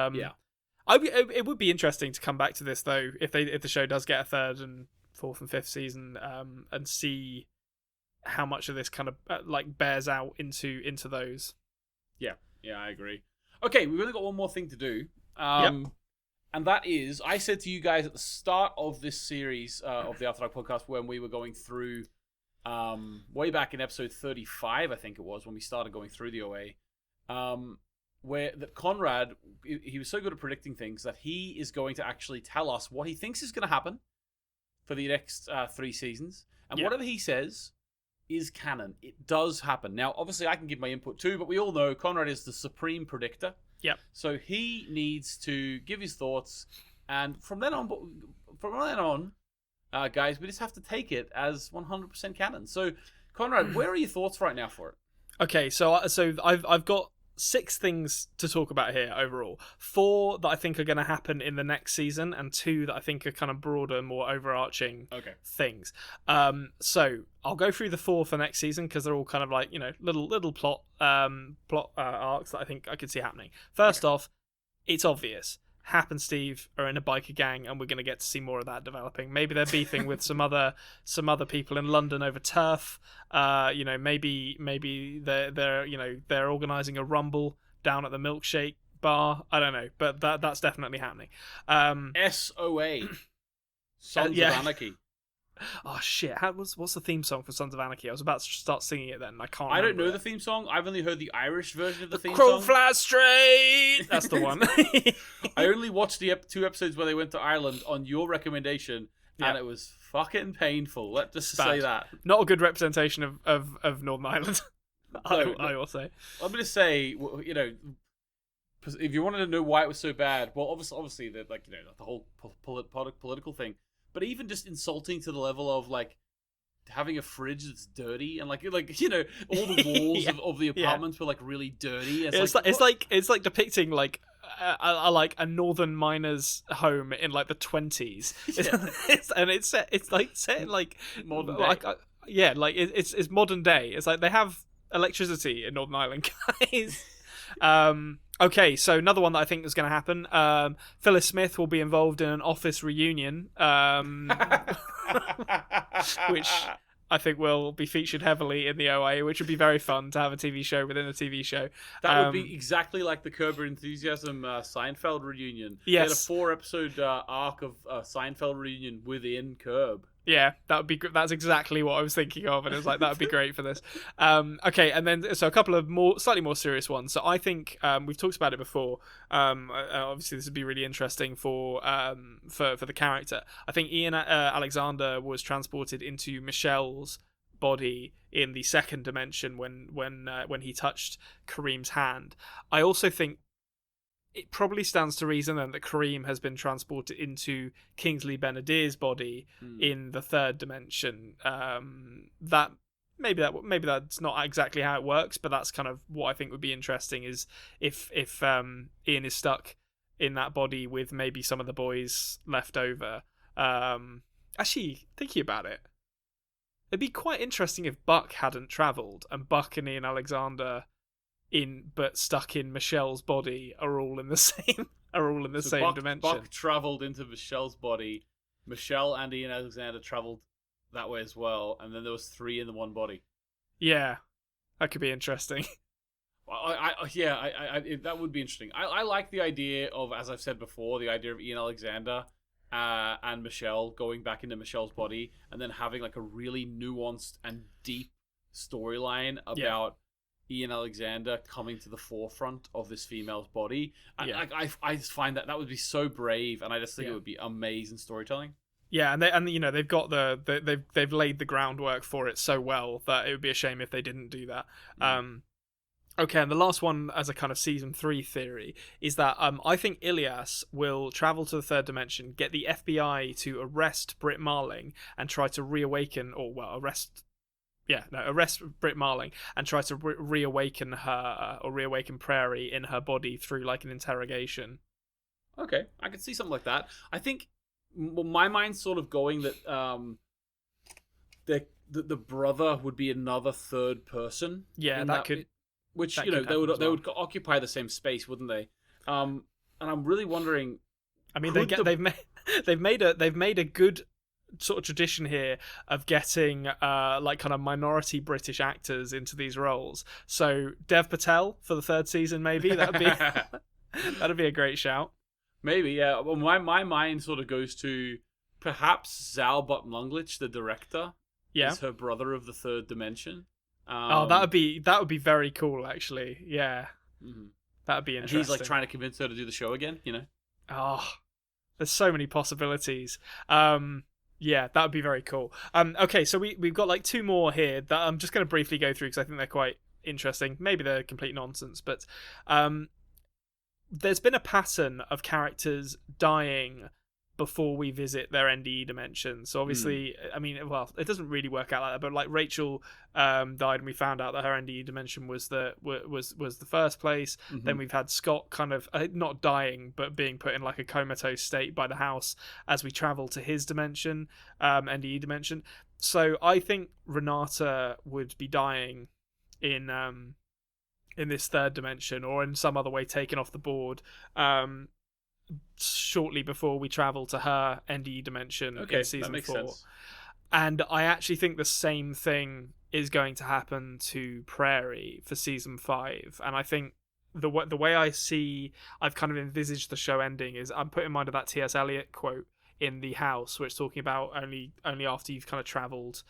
it would be interesting to come back to this though if the show does get a 3rd and 4th and 5th season and see how much of this kind of bears out into those. Yeah, I agree. Okay, we've only got one more thing to do. And that is, I said to you guys at the start of this series of the After Dark podcast when we were going through, way back in episode 35, I think it was, when we started going through the OA, where that Konrad, he was so good at predicting things that he is going to actually tell us what he thinks is going to happen for the next 3 seasons. And whatever he says is canon. It does happen. Now, obviously, I can give my input too, but we all know Konrad is the supreme predictor. Yep. So he needs to give his thoughts, and from then on, guys, we just have to take it as 100% canon. So, Konrad, where are your thoughts right now for it? Okay, so I've got 6 things to talk about here overall. 4 that I think are going to happen in the next season, and 2 that I think are kind of broader, more overarching things. So I'll go through the 4 for next season because they're all kind of like little plot arcs that I think I could see happening. First off, it's obvious. Hap and Steve are in a biker gang, and we're going to get to see more of that developing. Maybe they're beefing with some other people in London over turf. Maybe they're organising a rumble down at the milkshake bar. I don't know, but that's definitely happening. SOA, Sons of Anarchy. Oh shit! What's the theme song for Sons of Anarchy? I was about to start singing it then. I don't know the theme song. I've only heard the Irish version of the theme Crow song. flies straight. That's the one. I only watched the 2 episodes where they went to Ireland on your recommendation, and it was fucking painful. Let's just say that. Not a good representation of Northern Ireland. I will say. I'm going to say, you know, if you wanted to know why it was so bad, well, obviously, the like you know the whole political thing, but even just insulting to the level of like having a fridge that's dirty and like you know all the walls of the apartments were like really dirty. It's like depicting like a northern miner's home in like the 20s. It's set in like modern day. Like it's modern day. It's like they have electricity in Northern Ireland, guys. Okay, so another one that I think is going to happen. Phyllis Smith will be involved in an office reunion, which I think will be featured heavily in the OA, which would be very fun to have a TV show within a TV show. That would be exactly like the Curb Your Enthusiasm Seinfeld reunion. Yes. They had a 4-episode arc of Seinfeld reunion within Curb. Yeah, that would be. That's exactly what I was thinking of, and it was like that would be great for this. Okay, and then so a couple of slightly more serious ones. So I think we've talked about it before. Obviously, this would be really interesting for the character. I think Ian Alexander was transported into Michelle's body in the second dimension when he touched Kareem's hand. I also think it probably stands to reason then that Kareem has been transported into Kingsley Ben-Adir's body in the third dimension. That maybe that's not exactly how it works, but that's kind of what I think would be interesting is if Ian is stuck in that body with maybe some of the boys left over. Actually, thinking about it, it'd be quite interesting if Buck hadn't travelled and Buck and Ian Alexander but stuck in Michelle's body are all in the same dimension. Buck travelled into Michelle's body. Michelle and Ian Alexander travelled that way as well, and then there was 3 in the one body. Yeah, that could be interesting. That would be interesting. I like the idea of, as I've said before, the idea of Ian Alexander and Michelle going back into Michelle's body, and then having like a really nuanced and deep storyline about Ian Alexander coming to the forefront of this female's body. And I just find that would be so brave, and I just think it would be amazing storytelling. Yeah, and you know they've laid the groundwork for it so well that it would be a shame if they didn't do that. Okay, and the last one as a kind of season 3 theory is that I think Ilias will travel to the third dimension, get the FBI to arrest Britt Marling and try to arrest Britt Marling and try to reawaken her or reawaken Prairie in her body through like an interrogation. Okay, I could see something like that. I think my mind's sort of going that the brother would be another third person. Yeah, they would occupy the same space, wouldn't they? And I'm really wondering. I mean, they've made a good sort of tradition here of getting like kind of minority British actors into these roles. So Dev Patel for the third season, maybe that'd be a great shout. Maybe, yeah. Well, my mind sort of goes to perhaps Zal Button-Lunglich, the director, is her brother of the third dimension. That would be very cool, actually. Yeah, that would be interesting. And he's like trying to convince her to do the show again. You know. Oh, there's so many possibilities. Yeah, that would be very cool. Okay, so we've got like 2 more here that I'm just going to briefly go through because I think they're quite interesting. Maybe they're complete nonsense, but there's been a pattern of characters dying before we visit their NDE dimension. So obviously, I mean, well, it doesn't really work out like that, but like Rachel died and we found out that her NDE dimension was the first place. Then we've had Scott kind of not dying but being put in like a comatose state by the house as we travel to his dimension, NDE dimension. So I think Renata would be dying in this third dimension or in some other way taken off the board shortly before we travel to her NDE dimension in season 4. Sense. And I actually think the same thing is going to happen to Prairie for season 5. And I think the way I've kind of envisaged the show ending is I'm put in mind of that T.S. Eliot quote in The House, where it's talking about only after you've kind of travelled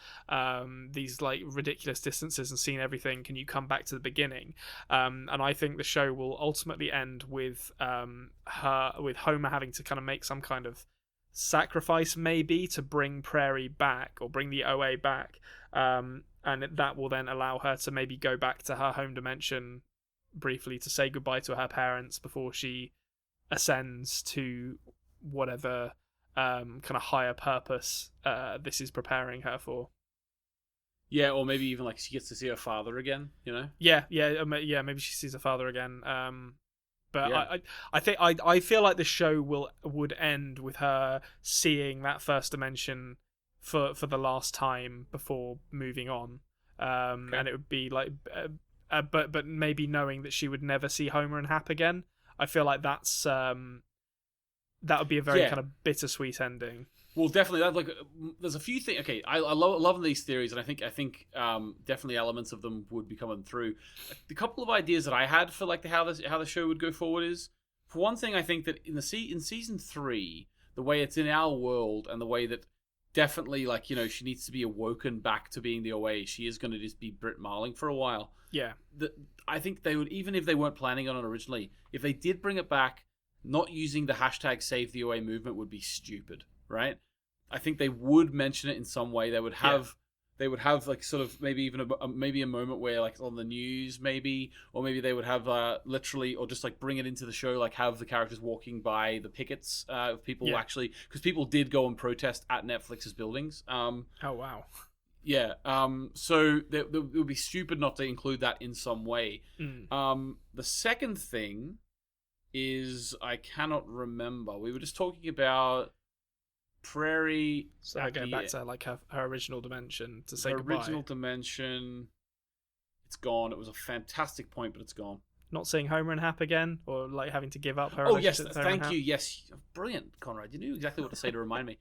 these like ridiculous distances and seen everything can you come back to the beginning. And I think the show will ultimately end with Homer having to kind of make some kind of sacrifice maybe to bring Prairie back or bring the OA back. and that will then allow her to maybe go back to her home dimension briefly to say goodbye to her parents before she ascends to whatever kind of higher purpose this is preparing her for. Yeah, or maybe even like she gets to see her father again, you know? Yeah. Maybe she sees her father again. But Yeah. I feel like the show would end with her seeing that first dimension for the last time before moving on. Okay. And it would be like, but maybe knowing that she would never see Homer and Hap again. I feel like that would be a very kind of bittersweet ending. Well, definitely. There's a few things. Okay, I love these theories, and I think definitely elements of them would be coming through. The couple of ideas that I had for like how the show would go forward is, for one thing, I think that in season 3, the way it's in our world and the way that definitely like she needs to be awoken back to being the OA. She is going to just be Brit Marling for a while. Yeah. I think they would, even if they weren't planning on it originally, if they did bring it back, not using the hashtag Save the OA movement would be stupid. Right, I think they would mention it in some way. They would have like sort of maybe even maybe a moment where like on the news maybe, or maybe they would have literally, or just like bring it into the show, like have the characters walking by the pickets of people actually, because people did go and protest at Netflix's buildings. Oh wow. Yeah. So it would be stupid not to include that in some way. The second thing is I cannot remember. We were just talking about Prairie. So going back to like her original dimension to say her goodbye. Original dimension. It's gone. It was a fantastic point, but it's gone. Not seeing Homer and Hap again, or like having to give up her. Oh yes, relationship with Homer and thank Hap. you. Yes, brilliant, Konrad. You knew exactly what to say to remind me.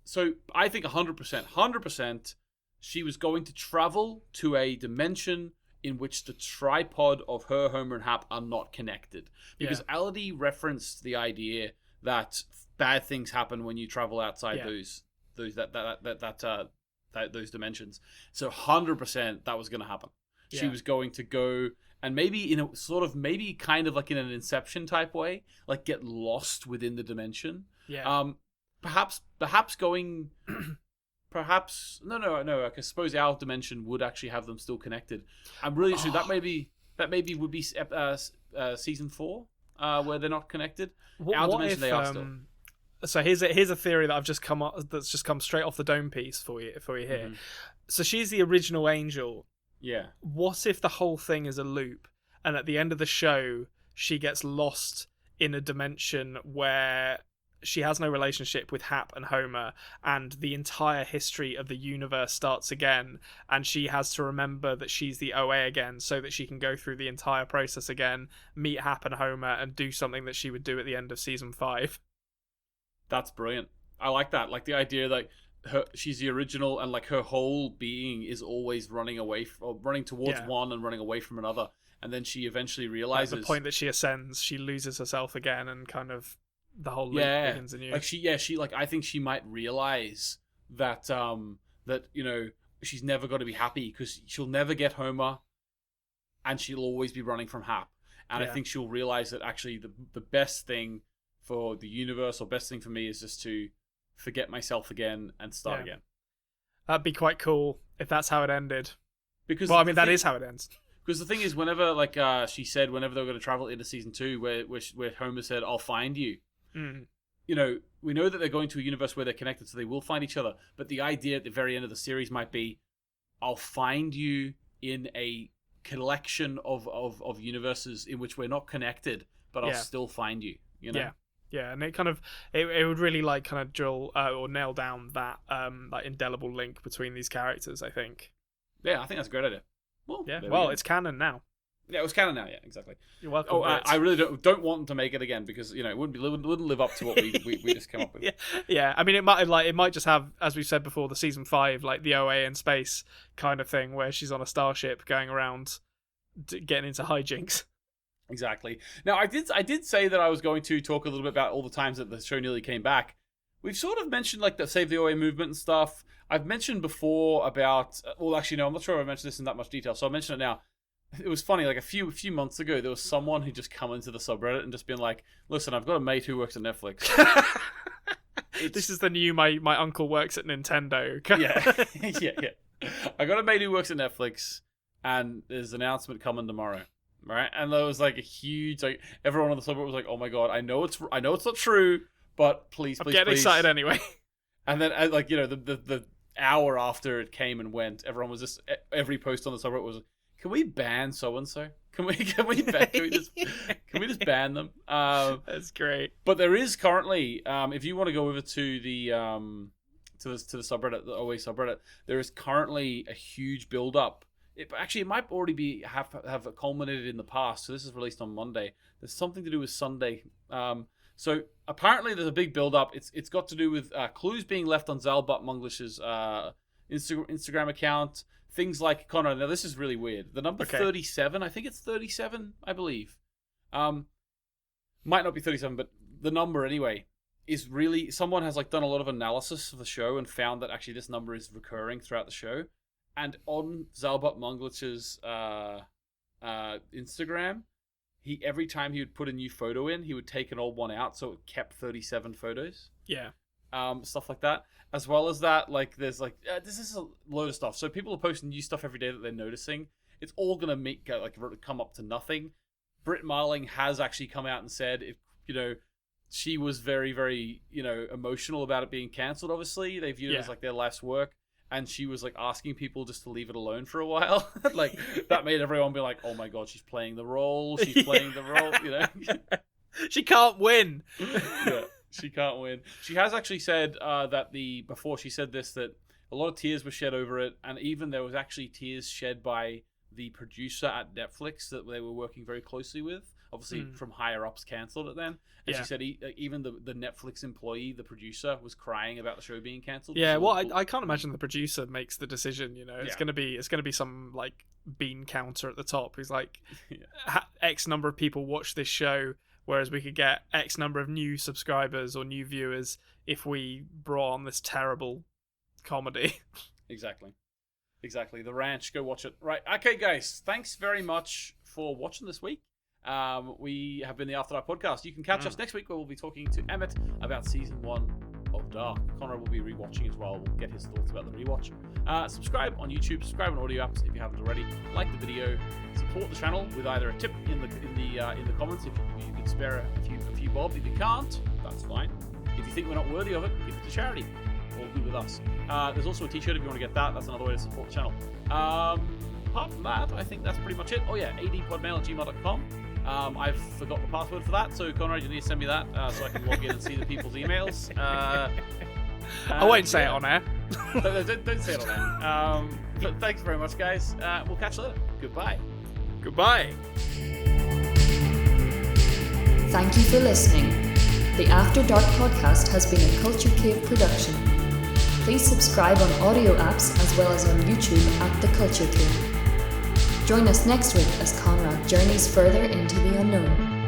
So I think 100%, she was going to travel to a dimension in which the tripod of her, Homer, and Hap are not connected, because Elodie referenced the idea that bad things happen when you travel outside those dimensions. So 100% that was going to happen. She was going to go and maybe in a sort of maybe kind of like in an Inception type way, like get lost within the dimension. Yeah. Perhaps going. Perhaps no. I suppose our dimension would actually have them still connected. I'm really sure that maybe would be season 4 where they're not connected. Our dimension if, they are still. So here's a theory that that's just come straight off the dome piece for you here. Mm-hmm. So she's the original angel. Yeah. What if the whole thing is a loop, and at the end of the show she gets lost in a dimension where she has no relationship with Hap and Homer, and the entire history of the universe starts again, and she has to remember that she's the OA again so that she can go through the entire process again, meet Hap and Homer, and do something that she would do at the end of season 5. That's brilliant. I like that. Like the idea that she's the original, and like her whole being is always running away or running towards one and running away from another, and then she eventually realizes at the point that she ascends, she loses herself again, and kind of the whole loop begins anew. Like she like I think she might realize that that she's never going to be happy because she'll never get Homer, and she'll always be running from Hap. And I think she'll realize that actually the best thing for the universe, or best thing for me, is just to forget myself again and start again. That'd be quite cool if that's how it ended. Because that is how it ends. Because the thing is, whenever like she said, whenever they were going to travel into season 2, where Homer said, "I'll find you." We know that they're going to a universe where they're connected, so they will find each other. But the idea at the very end of the series might be, "I'll find you in a collection of universes in which we're not connected, but I'll still find you." Yeah, and it kind of it would really like kind of drill or nail down that like indelible link between these characters, I think. Yeah, I think that's a great idea. Well, it's canon now. Yeah, it was canon now. Yeah, exactly. You're welcome. Oh, I really don't want them to make it again, because it wouldn't live up to what we just came up with. Yeah. I mean, it might just have, as we said before, the season 5 like the OA in space kind of thing, where she's on a starship going around getting into hijinks. Exactly. Now, I did say that I was going to talk a little bit about all the times that the show nearly came back. We've sort of mentioned like the Save the OA movement and stuff. I've mentioned before about. Well, actually, no, I'm not sure if I mentioned this in that much detail, so I'll mention it now. It was funny, like a few months ago, there was someone who just come into the subreddit and just been like, "Listen, I've got a mate who works at Netflix. This is the new my uncle works at Nintendo." Yeah. I got a mate who works at Netflix, and there's an announcement coming tomorrow, right? And there was like a huge, like, everyone on the subreddit was like, "Oh my god, I know it's not true, but please, I'm getting excited anyway." And then, like, you know, the hour after it came and went, everyone was just, every post on the subreddit was, "Can we ban so and so? Can we just ban them?" That's great. But there is currently, if you want to go over to the to the subreddit, the OA subreddit, there is currently a huge build up. It might already have culminated in the past. So this is released on Monday. There's something to do with Sunday. So apparently there's a big build up. It's got to do with clues being left on Zalbut Munglish's Instagram account. Things like Konrad. Now this is really weird. The number 37. I think it's 37. I believe. Might not be 37, but the number anyway is really, someone has like done a lot of analysis of the show and found that actually this number is recurring throughout the show. And on Zalbut Munglish's Instagram, every time he would put a new photo in, he would take an old one out, so it kept 37 photos. Yeah. Stuff like that. As well as that, like, there's like this is a load of stuff. So people are posting new stuff every day that they're noticing. It's all gonna come up to nothing. Britt Marling has actually come out and said, if you know, she was very, very, you know, emotional about it being cancelled. Obviously, they viewed it as like their life's work, and she was like asking people just to leave it alone for a while. Like that made everyone be like, "Oh my god, she's playing the role. She's playing the role." You know, she can't win. Yeah, she can't win. She has actually said that before she said this, that a lot of tears were shed over it, and even there was actually tears shed by the producer at Netflix that they were working very closely with. Obviously, from higher ups cancelled it then. And she said even the Netflix employee, the producer, was crying about the show being cancelled. Yeah, well, I can't imagine the producer makes the decision. You know, it's gonna be some like bean counter at the top who's like, X number of people watch this show, whereas we could get X number of new subscribers or new viewers if we brought on this terrible comedy. Exactly. The Ranch. Go watch it. Right. Okay, guys. Thanks very much for watching this week. We have been the After Dark podcast. You can catch us next week where we'll be talking to Emmett about season 1 of Dark. Konrad will be rewatching as well. We'll get his thoughts about the rewatch. Subscribe on YouTube, subscribe on audio apps if you haven't already. Like the video, support the channel with either a tip in the comments if you can spare a few bob. If you can't, that's fine. If you think we're not worthy of it, give it to charity. All good with us. There's also a t-shirt if you want to get that. That's another way to support the channel. Apart from that, I think that's pretty much it. Oh yeah, adpodmail@gmail.com. I've forgot the password for that, so Konrad, you need to send me that so I can log in and see the people's emails. I won't say it on air. Don't say it on air. But thanks very much, guys. We'll catch you later. Goodbye. Goodbye. Thank you for listening. The After Dark podcast has been a Culture Cave production. Please subscribe on audio apps as well as on YouTube at The Culture Cave. Join us next week as Konrad journeys further into the unknown.